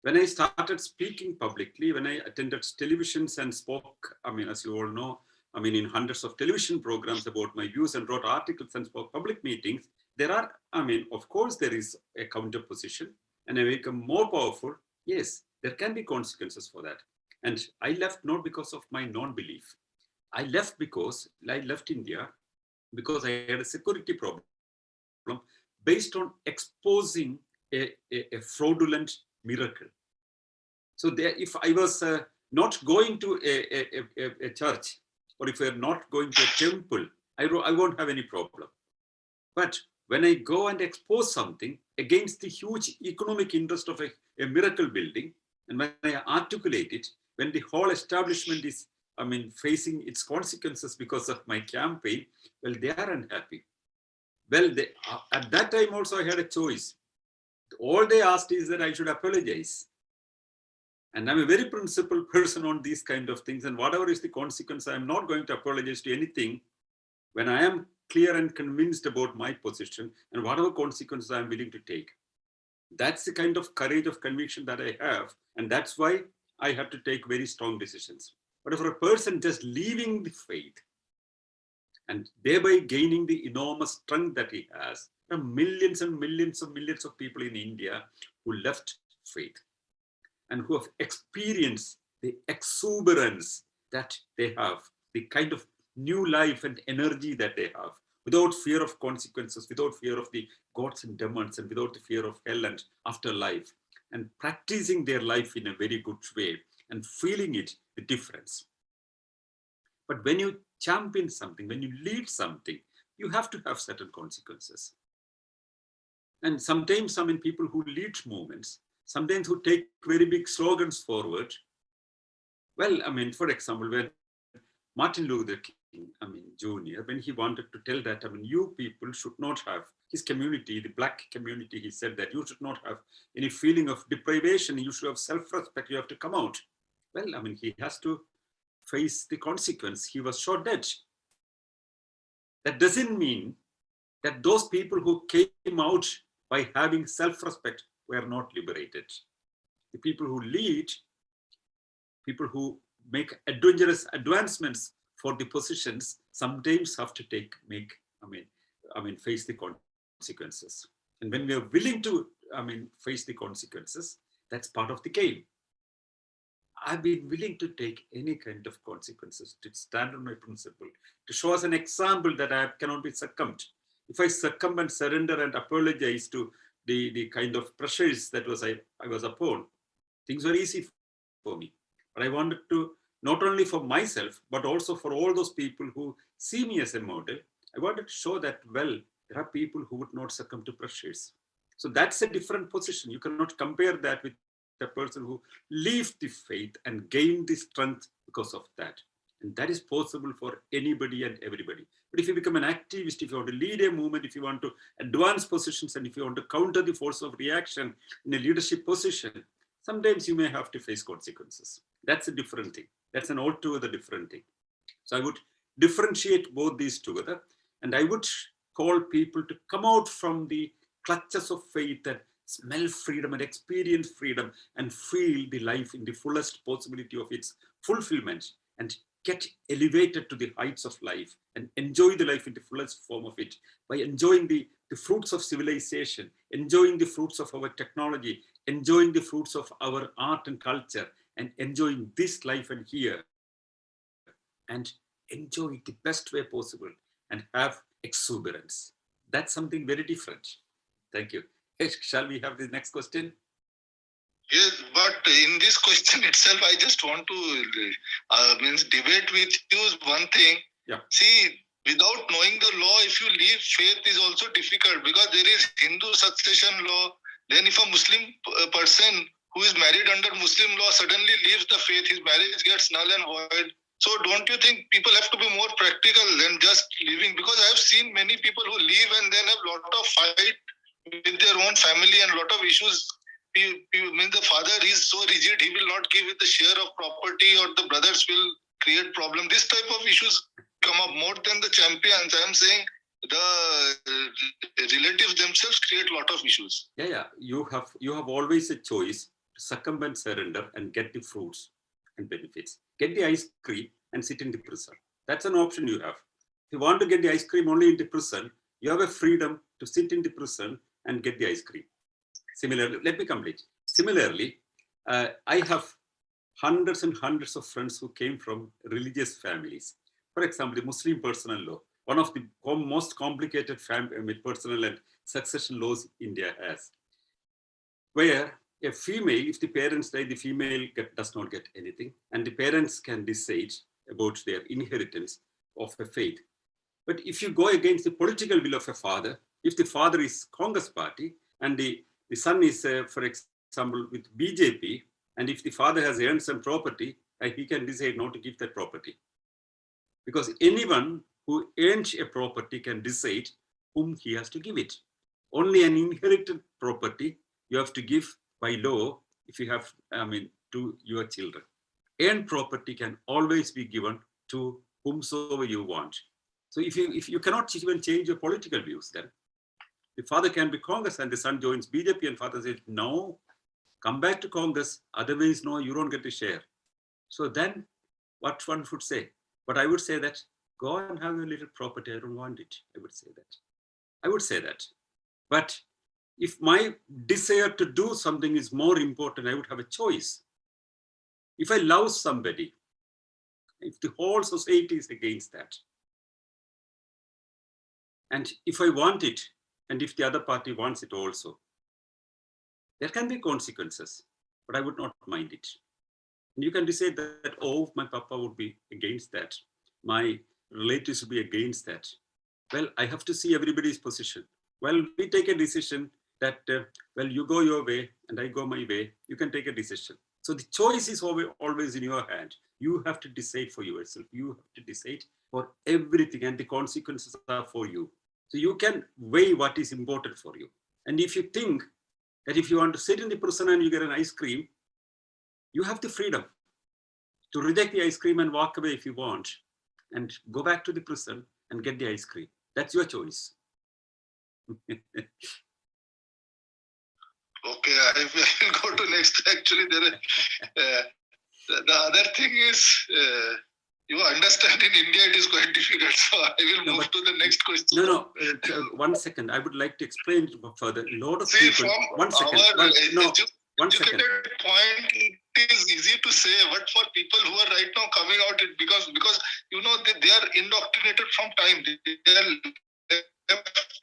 when I started speaking publicly, when I attended televisions and spoke, as you all know, in hundreds of television programs about my views and wrote articles and spoke public meetings, there are, of course, there is a counter position, and I become more powerful. Yes, there can be consequences for that. And I left not because of my non-belief. I left India because I had a security problem based on exposing a fraudulent miracle. So if I was not going to a church, or if we're not going to a temple, I won't have any problem. But when I go and expose something against the huge economic interest of a miracle building, and when I articulate it, when the whole establishment is, facing its consequences because of my campaign, well, they are unhappy. Well, at that time also I had a choice. All they asked is that I should apologize. And I'm a very principled person on these kind of things. And whatever is the consequence, I'm not going to apologize to anything when I am clear and convinced about my position and whatever consequences I'm willing to take. That's the kind of courage of conviction that I have. And that's why I have to take very strong decisions. But for a person just leaving the faith and thereby gaining the enormous strength that he has, there are millions and millions of people in India who left faith and who have experienced the exuberance that they have, the kind of new life and energy that they have, without fear of consequences, without fear of the gods and demons, and without the fear of hell and afterlife, and practicing their life in a very good way and feeling it, the difference. But when you champion something, when you lead something, you have to have certain consequences. And sometimes, people who lead movements, sometimes who take very big slogans forward. Well, for example, when Martin Luther King, Jr., when he wanted to tell that, you people should not have, his community, the black community, he said that you should not have any feeling of deprivation, you should have self-respect, you have to come out. Well, he has to face the consequence. He was shot dead. That doesn't mean that those people who came out by having self-respect were not liberated. The people who lead, people who make adventurous advancements for the positions, sometimes have to face the consequences. And when we are willing to, face the consequences, that's part of the game. I've been willing to take any kind of consequences, to stand on my principle, to show us an example that I cannot be succumbed. If I succumb and surrender and apologize to the kind of pressures that I was upon, things were easy for me. But I wanted to, not only for myself, but also for all those people who see me as a model, I wanted to show that, well, there are people who would not succumb to pressures. So that's a different position. You cannot compare that with the person who leaves the faith and gain the strength because of that. And that is possible for anybody and everybody. But if you become an activist, if you want to lead a movement, if you want to advance positions, and if you want to counter the force of reaction in a leadership position, sometimes you may have to face consequences. That's a different thing. That's an altogether different thing. So I would differentiate both these together. And I would call people to come out from the clutches of faith and smell freedom and experience freedom and feel the life in the fullest possibility of its fulfillment and get elevated to the heights of life and enjoy the life in the fullest form of it by enjoying the fruits of civilization, enjoying the fruits of our technology, enjoying the fruits of our art and culture, and enjoying this life and here, and enjoy it the best way possible and have exuberance. That's something very different. Thank you. Shall we have the next question? Yes, but in this question itself, I just want to debate with you one thing. Yeah. See, without knowing the law, if you leave faith is also difficult because there is Hindu succession law. Then if a Muslim person who is married under Muslim law suddenly leaves the faith, his marriage gets null and void. So don't you think people have to be more practical than just leaving? Because I have seen many people who leave and then have a lot of fight with their own family and a lot of issues. The father is so rigid, he will not give it the share of property, or the brothers will create problem. This type of issues come up more than the champions. I am saying the relatives themselves create a lot of issues. Yeah. You have always a choice to succumb and surrender and get the fruits and benefits. Get the ice cream and sit in the prison. That's an option you have. If you want to get the ice cream only in the prison, you have a freedom to sit in the prison and get the ice cream. Similarly, let me complete. Similarly, I have hundreds and hundreds of friends who came from religious families. For example, the Muslim personal law, one of the most complicated personal and succession laws India has, where a female, if the parents die, the female does not get anything, and the parents can decide about their inheritance of a faith. But if you go against the political will of a father, if the father is Congress party and the son is, for example, with BJP, and if the father has earned some property, he can decide not to give that property. Because anyone who earns a property can decide whom he has to give it. Only an inherited property you have to give by law if you have, to your children. Earned property can always be given to whomsoever you want. So if you cannot even change your political views, then The father can be Congress and the son joins BJP and father says, no, come back to Congress. Otherwise, no, you don't get a share. So then what one would say? But I would say that go and have a little property. I don't want it. I would say that. I would say that. But if my desire to do something is more important, I would have a choice. If I love somebody, if the whole society is against that, and if I want it, and if the other party wants it also, there can be consequences, but I would not mind it. And you can decide that, oh, my papa would be against that. My relatives would be against that. Well, I have to see everybody's position. Well, we take a decision that, well, you go your way and I go my way. You can take a decision. So the choice is always in your hand. You have to decide for yourself. You have to decide for everything, and the consequences are for you. So you can weigh what is important for you. And if you think that if you want to sit in the prison and you get an ice cream, you have the freedom to reject the ice cream and walk away if you want, and go back to the prison and get the ice cream. That's your choice. Okay, I will go to next. Actually, the other thing is, you understand in India it is quite difficult. So I will move to the next question. No, 1 second. I would like to explain further. A lot of See, people. from 1 second. One second. Point, it is easy to say, but for people who are right now coming out, because you know they are indoctrinated from time. They are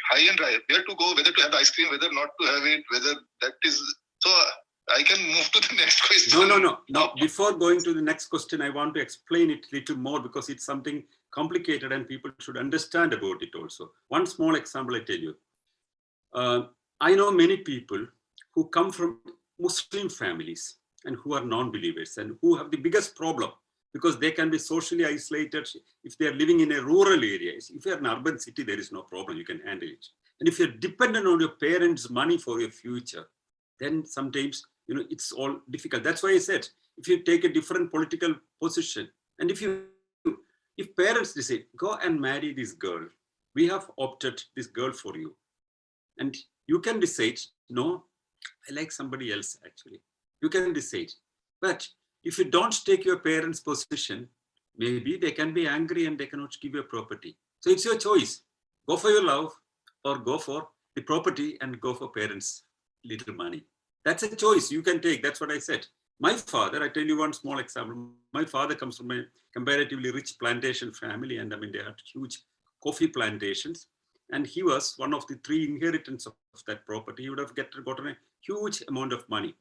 high and dry, where to go, whether to have the ice cream, whether not to have it, whether that is. So I can move to the next question. No. Before going to the next question, I want to explain it a little more because it's something complicated and people should understand about it also. One small example I tell you. I know many people who come from Muslim families and who are non-believers and who have the biggest problem because they can be socially isolated if they are living in a rural area. If you are in an urban city, there is no problem, you can handle it. And if you're dependent on your parents' money for your future, then sometimes, it's all difficult. That's why I said, if you take a different political position, and if parents decide, go and marry this girl, we have opted this girl for you. And you can decide, no, I like somebody else actually. You can decide. But if you don't take your parents' position, maybe they can be angry and they cannot give you a property. So it's your choice. Go for your love or go for the property and go for parents' little money. That's a choice you can take. That's what I said. My father, I tell you one small example. My father comes from a comparatively rich plantation family, and they had huge coffee plantations. And he was one of the 3 inheritors of that property. He would have gotten a huge amount of money.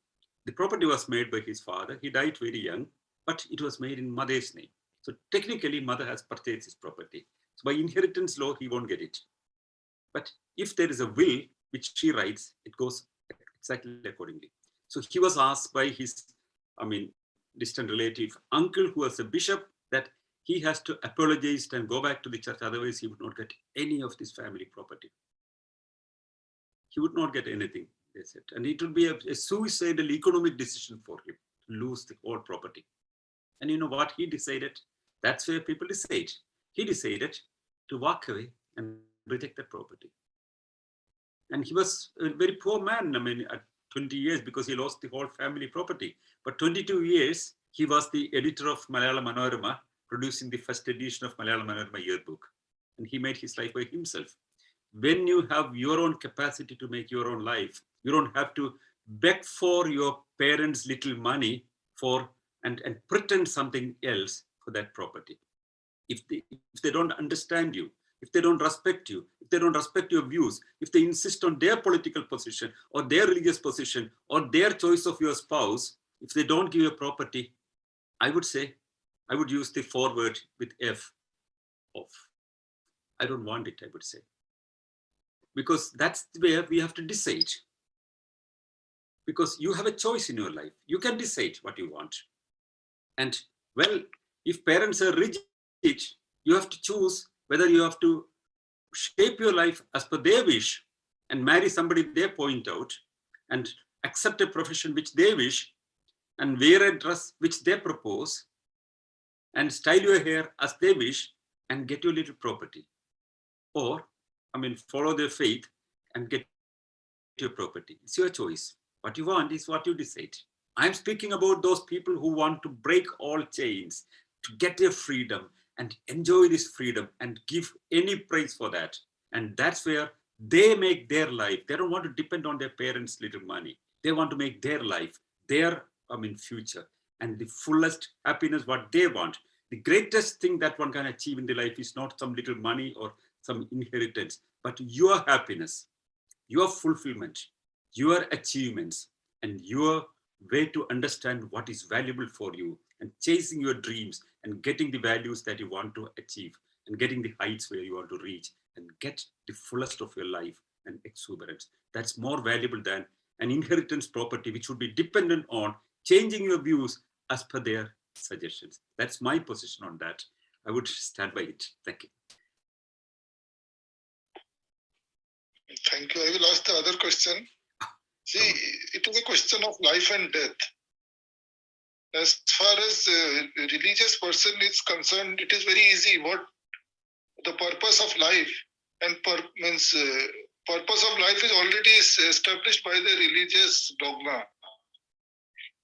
The property was made by his father. He died very young, but it was made in mother's name. So technically, mother has purchased his property. So by inheritance law, he won't get it. But if there is a will, which she writes, it goes exactly accordingly. So he was asked by his, distant relative, uncle, who was a bishop, that he has to apologize and go back to the church. Otherwise, he would not get any of this family property. He would not get anything, they said. And it would be a suicidal economic decision for him to lose the whole property. And you know what he decided? That's where people decide. He decided to walk away and reject that property. And he was a very poor man, at 20 years, because he lost the whole family property. But 22 years, he was the editor of Malayalam Manorama, producing the first edition of Malayalam Manorama yearbook. And he made his life by himself. When you have your own capacity to make your own life, you don't have to beg for your parents' little money and pretend something else for that property. If they don't understand you, if they don't respect you, if they don't respect your views, if they insist on their political position or their religious position or their choice of your spouse, if they don't give you property, I would use the forward with F, off. I don't want it, I would say. Because that's where we have to decide. Because you have a choice in your life. You can decide what you want. And well, if parents are rigid, you have to choose whether you have to shape your life as per their wish and marry somebody they point out and accept a profession which they wish and wear a dress which they propose and style your hair as they wish and get your little property. Or, follow their faith and get your property. It's your choice. What you want is what you decide. I'm speaking about those people who want to break all chains, to get their freedom and enjoy this freedom and give any price for that. And that's where they make their life. They don't want to depend on their parents' little money. They want to make their life, their future, and the fullest happiness what they want. The greatest thing that one can achieve in the life is not some little money or some inheritance, but your happiness, your fulfillment, your achievements, and your way to understand what is valuable for you and chasing your dreams and getting the values that you want to achieve and getting the heights where you want to reach and get the fullest of your life and exuberance. That's more valuable than an inheritance property, which would be dependent on changing your views as per their suggestions. That's my position on that. I would stand by it. Thank you. Thank you. I will ask the other question. See, it is a question of life and death. As far as a religious person is concerned, it is very easy. What the purpose of life and purpose of life is already established by the religious dogma.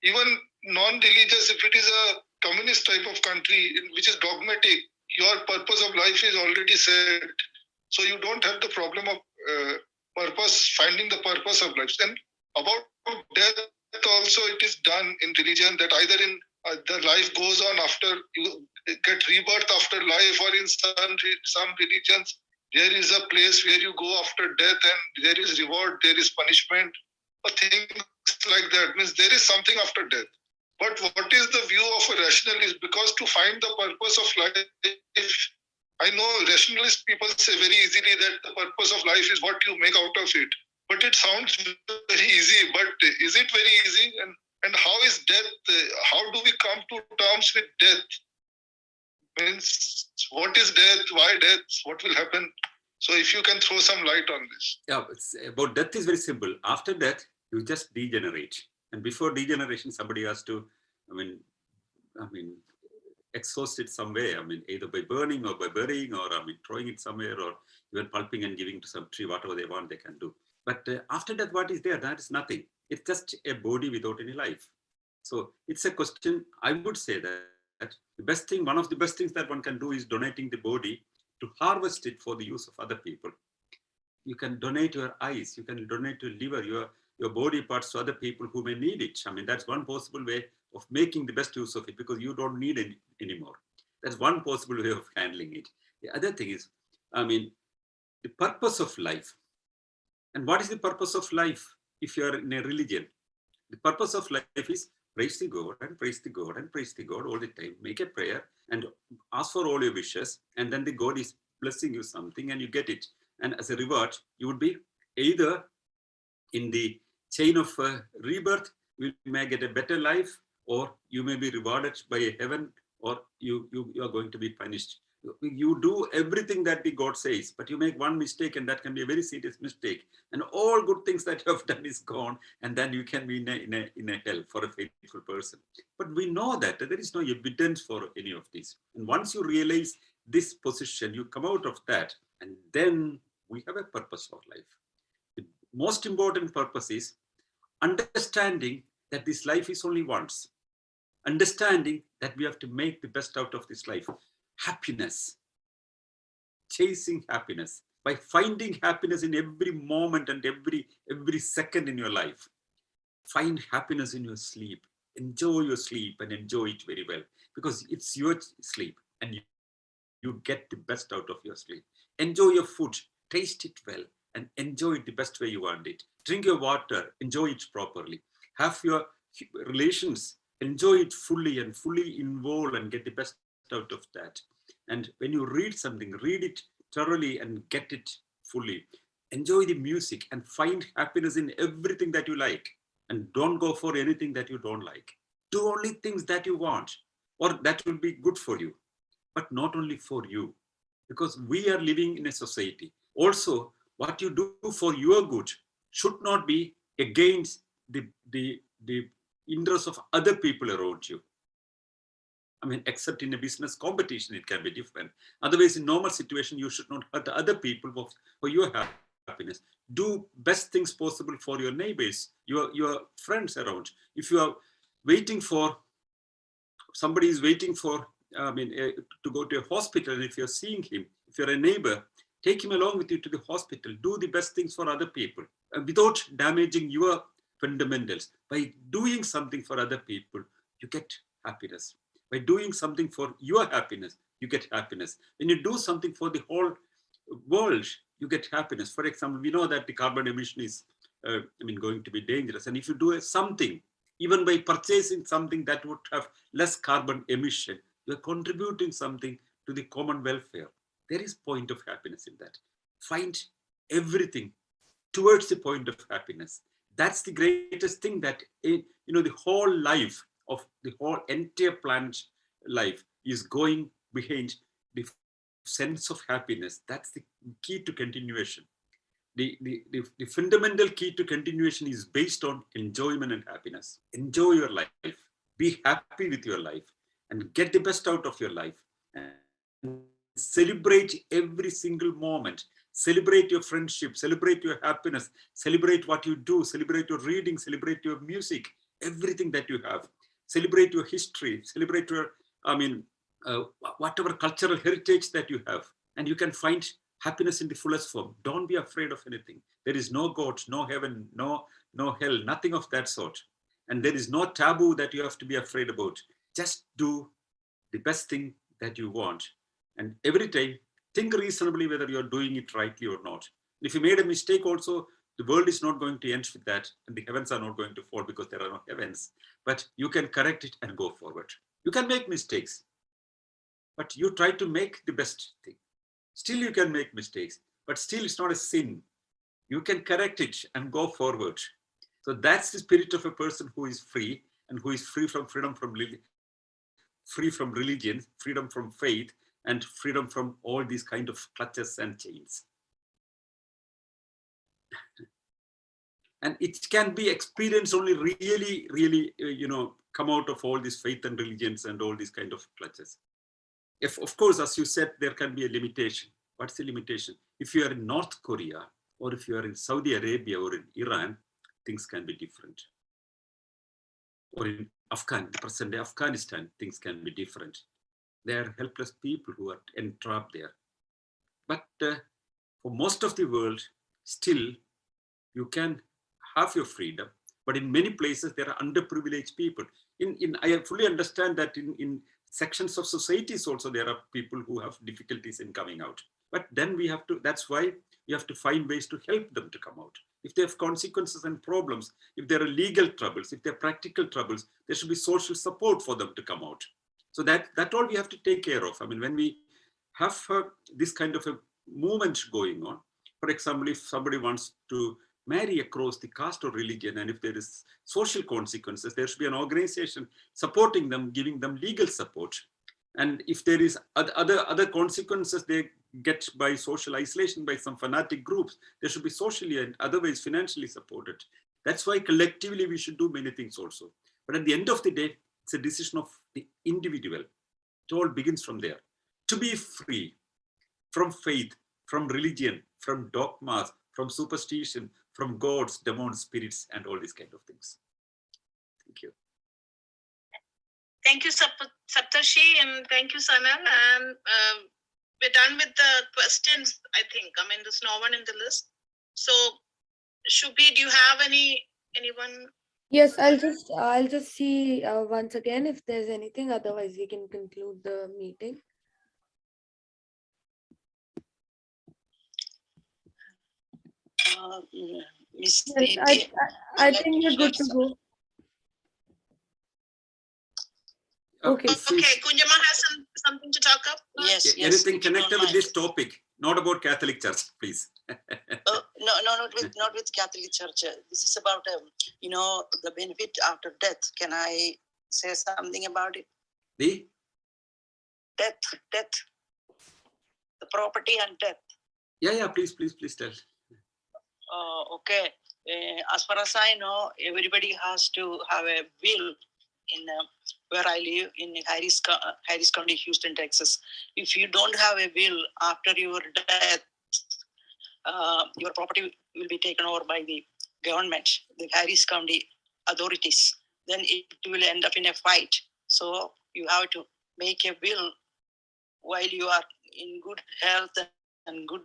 Even non-religious, if it is a communist type of country which is dogmatic, your purpose of life is already set. So you don't have the problem of finding the purpose of life. And about death also, it is done in religion that either in the life goes on after you get rebirth after life, or in some religions there is a place where you go after death and there is reward, there is punishment, or things like that. Means there is something after death. But what is the view of a rationalist? Because to find the purpose of life, I know rationalist people say very easily that the purpose of life is what you make out of it. But it sounds very easy. But is it very easy? And how is death? How do we come to terms with death? Means what is death? Why death? What will happen? So if you can throw some light on this. Yeah, about death is very simple. After death, you just degenerate. And before degeneration, somebody has to, exhaust it some way. Either by burning or by burying or throwing it somewhere or even pulping and giving to some tree, whatever they want, they can do. But after that, what is there? That is nothing. It's just a body without any life. So it's a question. I would say that the best thing, one of the best things that one can do is donating the body to harvest it for the use of other people. You can donate your eyes, you can donate your liver, your body parts to other people who may need it. That's one possible way of making the best use of it, because you don't need it anymore. That's one possible way of handling it. The other thing is, the purpose of life. And what is the purpose of life if you are in a religion? The purpose of life is praise the God and praise the God and praise the God all the time. Make a prayer and ask for all your wishes. And then the God is blessing you something and you get it. And as a reward, you would be either in the chain of rebirth, you may get a better life, or you may be rewarded by a heaven, or you are going to be punished. You do everything that the God says, but you make one mistake, and that can be a very serious mistake. And all good things that you have done is gone, and then you can be in a hell for a faithful person. But we know that there is no evidence for any of this. And once you realize this position, you come out of that, and then we have a purpose for life. The most important purpose is understanding that this life is only once. Understanding that we have to make the best out of this life. Happiness, chasing happiness, by finding happiness in every moment and every second in your life. Find happiness in your sleep. Enjoy your sleep and enjoy it very well, because it's your sleep and you get the best out of your sleep. Enjoy your food, taste it well and enjoy it the best way you want it. Drink your water, enjoy it properly. Have your relations, enjoy it fully and fully involve and get the best out of that. And when you read something, read it thoroughly and get it fully. Enjoy the music and find happiness in everything that you like, and don't go for anything that you don't like. Do only things that you want or that will be good for you, but not only for you, because we are living in a society. Also, what you do for your good should not be against the interests of other people around you. Except in a business competition, it can be different. Otherwise, in normal situation, you should not hurt other people for your happiness. Do best things possible for your neighbors, your friends around. If you are waiting for, somebody is waiting for, to go to a hospital, and if you're seeing him, if you're a neighbor, take him along with you to the hospital. Do the best things for other people without damaging your fundamentals. By doing something for other people, you get happiness. By doing something for your happiness, you get happiness. When you do something for the whole world, you get happiness. For example, we know that the carbon emission is going to be dangerous. And if you do something, even by purchasing something that would have less carbon emission, you're contributing something to the common welfare. There is point of happiness in that. Find everything towards the point of happiness. That's the greatest thing, that the whole life of the whole entire planet life is going behind the sense of happiness. That's the key to continuation. The fundamental key to continuation is based on enjoyment and happiness. Enjoy your life, be happy with your life, and get the best out of your life. And celebrate every single moment. Celebrate your friendship, celebrate your happiness, celebrate what you do, celebrate your reading, celebrate your music, everything that you have. Celebrate your history, celebrate your, whatever cultural heritage that you have. And you can find happiness in the fullest form. Don't be afraid of anything. There is no God, no heaven, no hell, nothing of that sort. And there is no taboo that you have to be afraid about. Just do the best thing that you want. And every time, think reasonably whether you're doing it rightly or not. If you made a mistake also, the world is not going to end with that, and the heavens are not going to fall because there are no heavens. But you can correct it and go forward. You can make mistakes, but you try to make the best thing. Still you can make mistakes, but still it's not a sin. You can correct it and go forward. So that's the spirit of a person who is free, and who is free from religion, freedom from faith, and freedom from all these kind of clutches and chains. And it can be experienced only really, come out of all these faith and religions and all these kind of clutches. If, of course, as you said, there can be a limitation. What's the limitation? If you are in North Korea, or if you are in Saudi Arabia or in Iran, things can be different. Or in present-day Afghanistan, things can be different. They are helpless people who are entrapped there. But for most of the world, still, you can have your freedom. But in many places, there are underprivileged people. I fully understand that in sections of societies also, there are people who have difficulties in coming out. But then that's why we have to find ways to help them to come out. If they have consequences and problems, if there are legal troubles, if there are practical troubles, there should be social support for them to come out. So that all we have to take care of. I mean, when we have this kind of a movement going on, for example, if somebody wants to marry across the caste or religion, and if there is social consequences, there should be an organization supporting them, giving them legal support. And if there is other consequences they get by social isolation by some fanatic groups, they should be socially and otherwise financially supported. That's why collectively we should do many things also. But at the end of the day, it's a decision of the individual. It all begins from there. To be free from faith, from religion, from dogmas, from superstition, from gods, demons, spirits, and all these kind of things. Thank you. Thank you, Saptarshi, and thank you, Sanal. And we're done with the questions, I think. I mean, there's no one in the list. So, Shubhi, do you have anyone? Yes, I'll just see once again if there's anything. Otherwise, we can conclude the meeting. Miss Yes, I think we're good to go. Okay. Okay, Kunjama has something to talk about? Yes. Anything connected with this topic, not about Catholic Church, please. No, not with Catholic Church. This is about the benefit after death. Can I say something about it? The death, the property and death. Yeah. Please tell. Okay. As far as I know, everybody has to have a will in where I live in Harris County, Houston, Texas. If you don't have a will after your death, your property will be taken over by the government, the Harris County authorities, then it will end up in a fight. So you have to make a will while you are in good health and good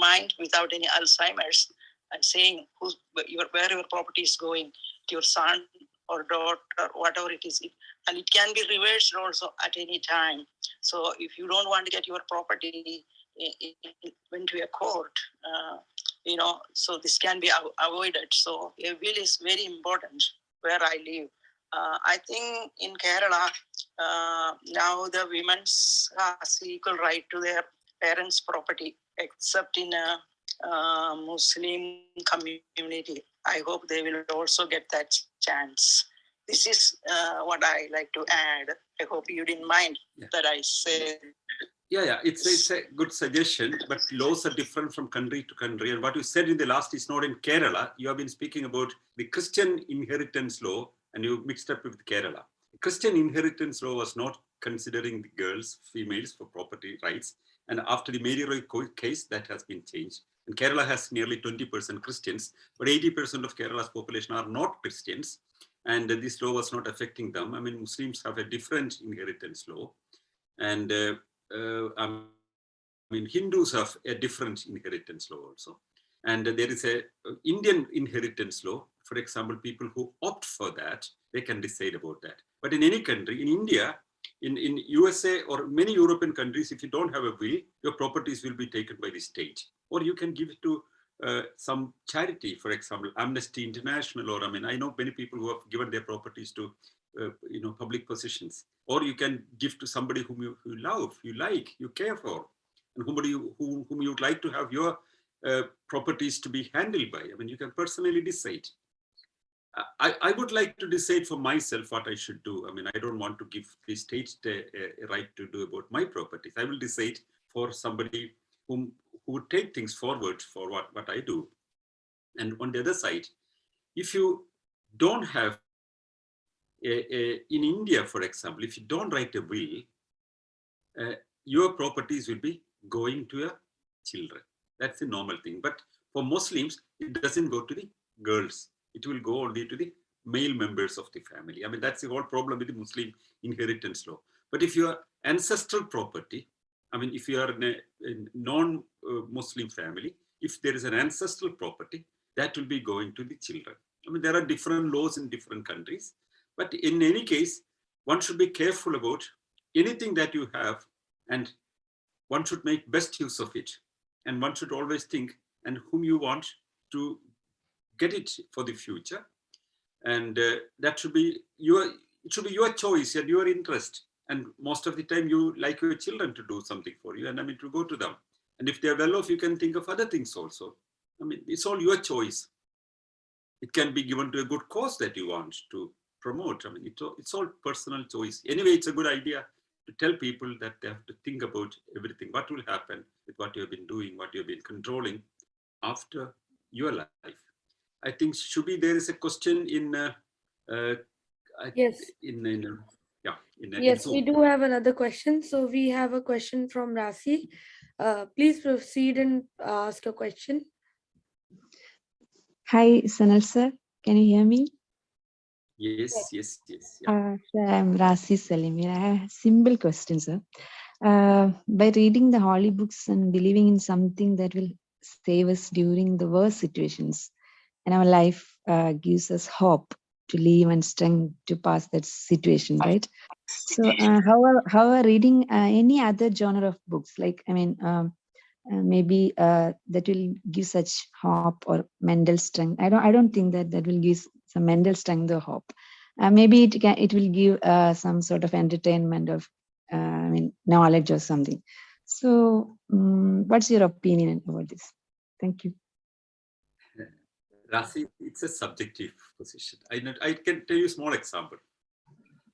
mind without any Alzheimer's, and saying where your property is going to your son or daughter, whatever it is. And it can be reversed also at any time. So if you don't want to get your property went to a court, so this can be avoided. So a will is very important where I live. I think in Kerala, now the women has equal right to their parents' property, except in a Muslim community. I hope they will also get that chance. This is what I like to add. I hope you didn't mind that I said. Yeah, it's a good suggestion, but laws are different from country to country. And what you said in the last is not in Kerala. You have been speaking about the Christian inheritance law, and you mixed up with Kerala. The Christian inheritance law was not considering the girls, females for property rights. And after the Mary Roy case, that has been changed. And Kerala has nearly 20% Christians, but 80% of Kerala's population are not Christians. And this law was not affecting them. I mean, Muslims have a different inheritance law. And Hindus have a different inheritance law also. And there is a Indian inheritance law. For example, people who opt for that, they can decide about that. But in any country, in India, in USA or many European countries, if you don't have a will, your properties will be taken by the state. Or you can give it to some charity, for example, Amnesty International, or I know many people who have given their properties to public positions. Or you can give to somebody whom you love, you like, you care for, and whom you would like to have your properties to be handled by. You can personally decide. I would like to decide for myself what I should do. I don't want to give the state a right to do about my properties. I will decide for somebody who would take things forward for what I do. And on the other side, if you don't have in India, for example, if you don't write a will, your properties will be going to your children. That's the normal thing. But for Muslims, it doesn't go to the girls. It will go only to the male members of the family. That's the whole problem with the Muslim inheritance law. But if your ancestral property, if you are in a non-Muslim family, if there is an ancestral property, that will be going to the children. There are different laws in different countries. But in any case, one should be careful about anything that you have, and one should make best use of it. And one should always think and whom you want to get it for the future. And that should be your choice and your interest. And most of the time you like your children to do something for you, and to go to them. And if they're well off, you can think of other things also. It's all your choice. It can be given to a good cause that you want to promote. It's all personal choice. Anyway, it's a good idea to tell people that they have to think about everything. What will happen with what you have been doing, what you have been controlling after your life. I think, Shubhi, there is a question in yes. Yes, we do have another question. So we have a question from Rasi. Please proceed and ask your question. Hi, Sanal sir. Can you hear me? Yes. Sir, I'm Rasi Salimir. I have a simple question, sir. By reading the holy books and believing in something that will save us during the worst situations, and our life gives us hope to live and strength to pass that situation, right? So, how are reading any other genre of books, like maybe that will give such hope or mental strength? I don't think that will give some mental strength or hope. Maybe it will give some sort of entertainment of knowledge or something. So what's your opinion about this? Thank you. Rasi, it's a subjective position. I can tell you a small example.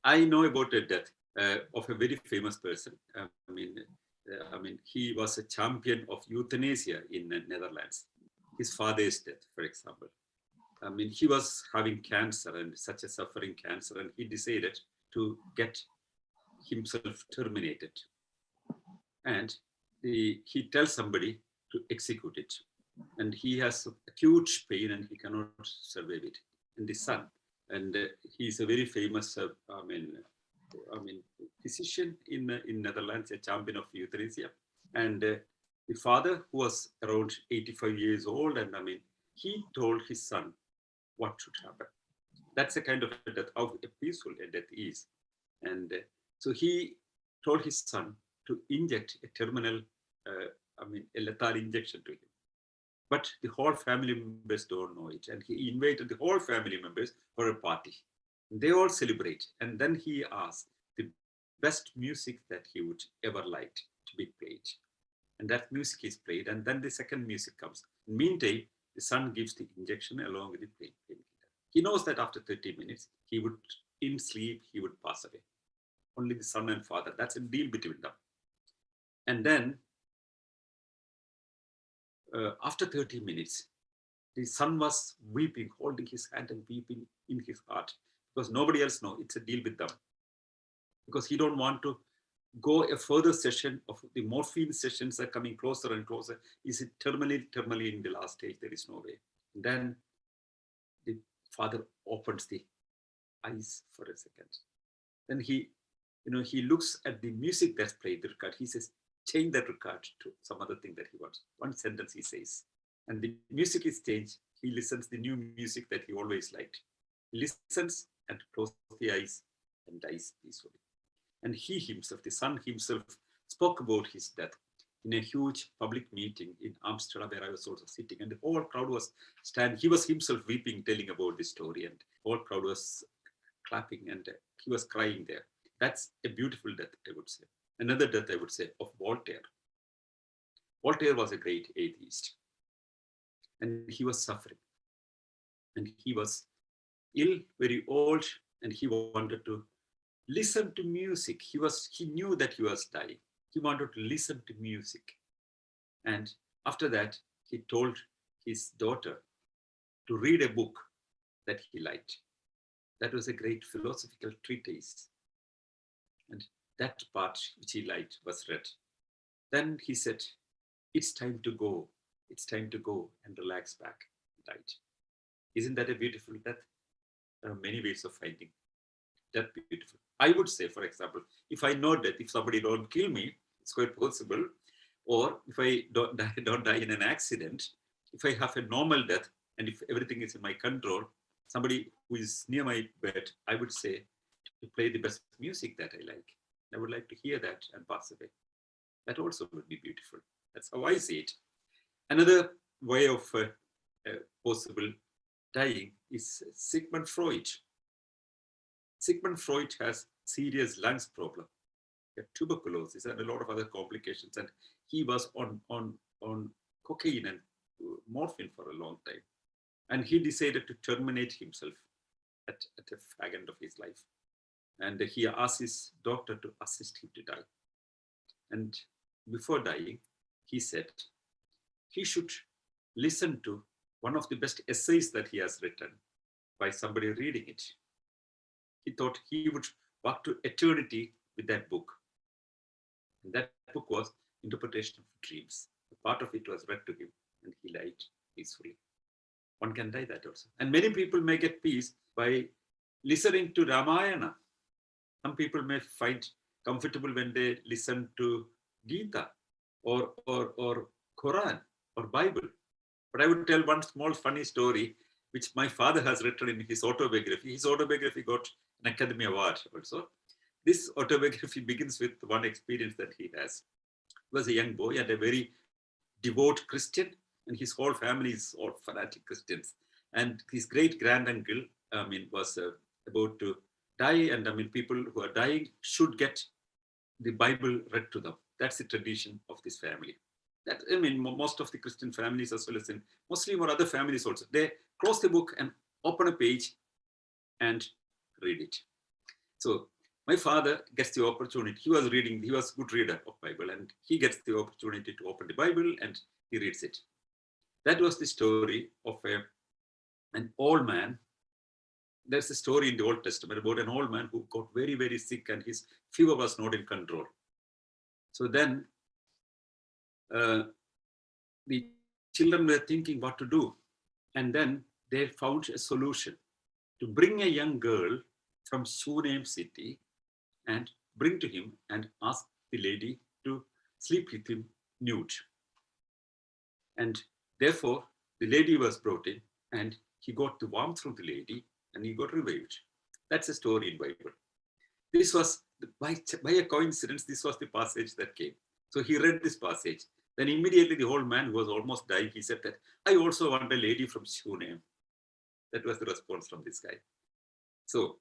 I know about a death of a very famous person. He was a champion of euthanasia in the Netherlands. His father's death, for example. He was having cancer, and such a suffering cancer, and he decided to get himself terminated. And he tells somebody to execute it. and he has acute pain and he cannot survive it. And the son, and he's a very famous, physician in Netherlands, a champion of euthanasia. And the father, who was around 85 years old, and he told his son what should happen. That's a kind of a death, how peaceful a death is. And so he told his son to inject a terminal, a lethal injection to him. But the whole family members don't know it. And he invited the whole family members for a party. They all celebrate. And then he asked the best music that he would ever like to be played. And that music is played. And then the second music comes. Meantime, the son gives the injection along with the painkiller. He knows that after 30 minutes, he would, in sleep, he would pass away. Only the son and father. That's a deal between them. And then after 30 minutes, the son was weeping, holding his hand and weeping in his heart, because nobody else knows. It's a deal with them. Because he don't want to go a further session of the morphine sessions are coming closer and closer. Is it terminally in the last stage? There is no way. And then the father opens the eyes for a second. Then he looks at the music that's played, the record. He says, change that record to some other thing that he wants. One sentence he says, and the music is changed. He listens the new music that he always liked. He listens and closes the eyes and dies peacefully. And he himself, the son himself, spoke about his death in a huge public meeting in Amsterdam, where I was also sitting, and the whole crowd was standing. He was himself weeping, telling about the story, and the whole crowd was clapping, and he was crying there. That's a beautiful death, I would say. Another death, I would say, of Voltaire. Voltaire was a great atheist, and he was suffering. And he was ill, very old, and he wanted to listen to music. He knew that he was dying. He wanted to listen to music. And after that, he told his daughter to read a book that he liked. That was a great philosophical treatise. And that part which he liked was read. Then he said, it's time to go. It's time to go and relax back. He died. Isn't that a beautiful death? There are many ways of finding death beautiful. I would say, for example, if I know death, if somebody don't kill me, it's quite possible. Or if I don't die in an accident, if I have a normal death, and if everything is in my control, somebody who is near my bed, I would say to play the best music that I like. I would like to hear that and pass away. That also would be beautiful. That's how I see it. Another way of possible dying is Sigmund Freud. Sigmund Freud has serious lungs problem, tuberculosis, and a lot of other complications. And he was on cocaine and morphine for a long time. And he decided to terminate himself at the fag end of his life. And he asked his doctor to assist him to die. And before dying, he said he should listen to one of the best essays that he has written by somebody reading it. He thought he would walk to eternity with that book. And that book was Interpretation of Dreams. A part of it was read to him, and he died peacefully. One can die that also. And many people may get peace by listening to Ramayana. Some people may find comfortable when they listen to Gita or Quran or Bible. But I would tell one small funny story, which my father has written in his autobiography. His autobiography got an Academy Award also. This autobiography begins with one experience that he has. He was a young boy and a very devout Christian, and his whole family is all fanatic Christians. And his great granduncle, was about to die, and people who are dying should get the Bible read to them. That's the tradition of this family. That most of the Christian families, as well as in Muslim or other families also, they close the book and open a page and read it. So my father gets the opportunity. He was a good reader of Bible, and he gets the opportunity to open the Bible and he reads it. That was the story of an old man. There's a story in the Old Testament about an old man who got very, very sick, and his fever was not in control. So then the children were thinking what to do. And then they found a solution to bring a young girl from Shunem city and bring to him and ask the lady to sleep with him nude. And therefore, the lady was brought in and he got the warmth from the lady and he got revived. That's a story in Bible. This was, by a coincidence, this was the passage that came. So he read this passage. Then immediately the old man who was almost dying, he said that, I also want a lady from Shunem. That was the response from this guy. So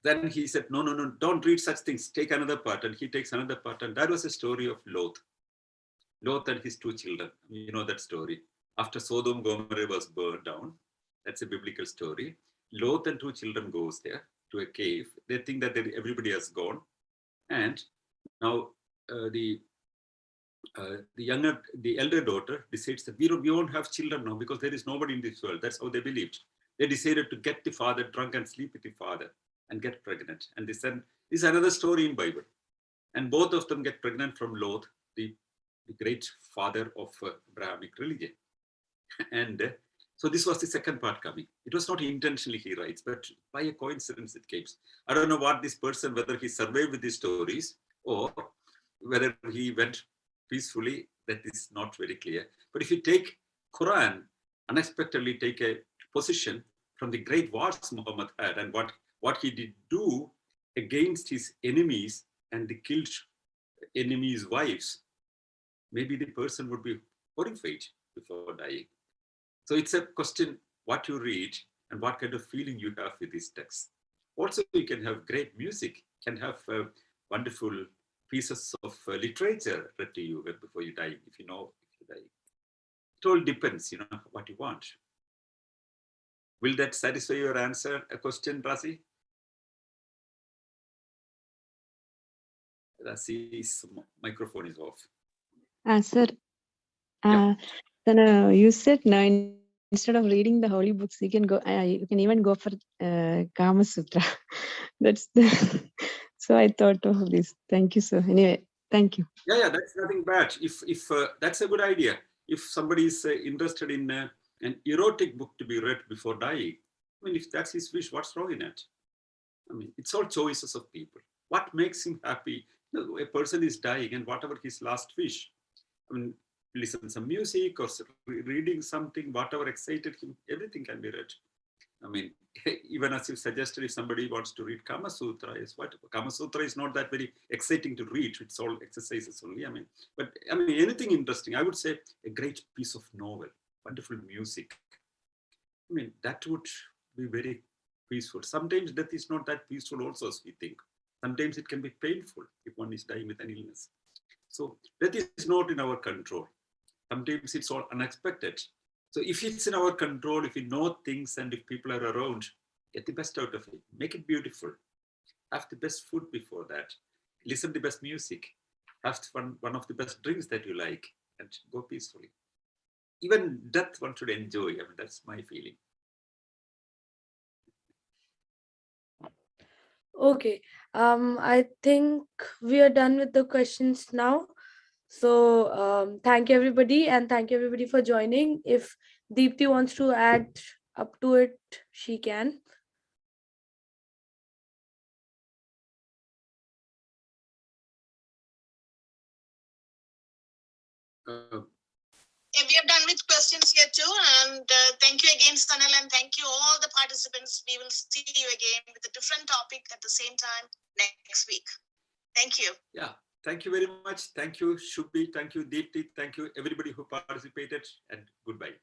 then he said, no, don't read such things. Take another part. And he takes another part. And that was a story of Lot. Lot and his two children. You know that story. After Sodom Gomorrah was burned down, that's a biblical story. Lot and two children goes there to a cave. They think that everybody has gone. And now the elder daughter decides that we won't have children now because there is nobody in this world. That's how they believed. They decided to get the father drunk and sleep with the father and get pregnant. And this is another story in Bible. And both of them get pregnant from Lot, the great father of Abrahamic religion. And so this was the second part coming. It was not intentionally he writes, but by a coincidence it came. I don't know what this person, whether he survived with these stories or whether he went peacefully, that is not very clear. But if you take Quran, unexpectedly take a position from the great wars Muhammad had and what he did do against his enemies and the killed enemies' wives, maybe the person would be horrified before dying. So it's a question what you read and what kind of feeling you have with these texts. Also, you can have great music, can have wonderful pieces of literature read to you before you die, if you know if you die. It all depends, what you want. Will that satisfy your answer, a question, Rasi? Rasi's microphone is off. Sir, then you said no, instead of reading the holy books, you can go. You can even go for Kama Sutra. That's the. So I thought of this. Thank you, sir. Anyway, thank you. Yeah, that's nothing bad. If that's a good idea. If somebody is interested in an erotic book to be read before dying, I mean, if that's his wish, what's wrong in it? I mean, it's all choices of people. What makes him happy? A person is dying, and whatever his last wish, I mean, listen some music or reading something, whatever excited him, everything can be read. I mean, even as you suggested, if somebody wants to read Kama Sutra, Kama Sutra is not that very exciting to read. It's all exercises only. But anything interesting. I would say a great piece of novel, wonderful music. That would be very peaceful. Sometimes death is not that peaceful also as we think. Sometimes it can be painful if one is dying with an illness. So death is not in our control. Sometimes it's all unexpected. So if it's in our control, if we know things and if people are around, get the best out of it. Make it beautiful. Have the best food before that. Listen to the best music. Have one of the best drinks that you like and go peacefully. Even death one should enjoy. That's my feeling. Okay. I think we are done with the questions now. So thank you everybody, and thank you everybody for joining. If Deepti wants to add up to it, she can. We are done with questions here too. And thank you again, Sanal, and thank you all the participants. We will see you again with a different topic at the same time next week. Thank you. Yeah, thank you very much. Thank you, Shubhi. Thank you, Deepti. Thank you, everybody who participated, and goodbye.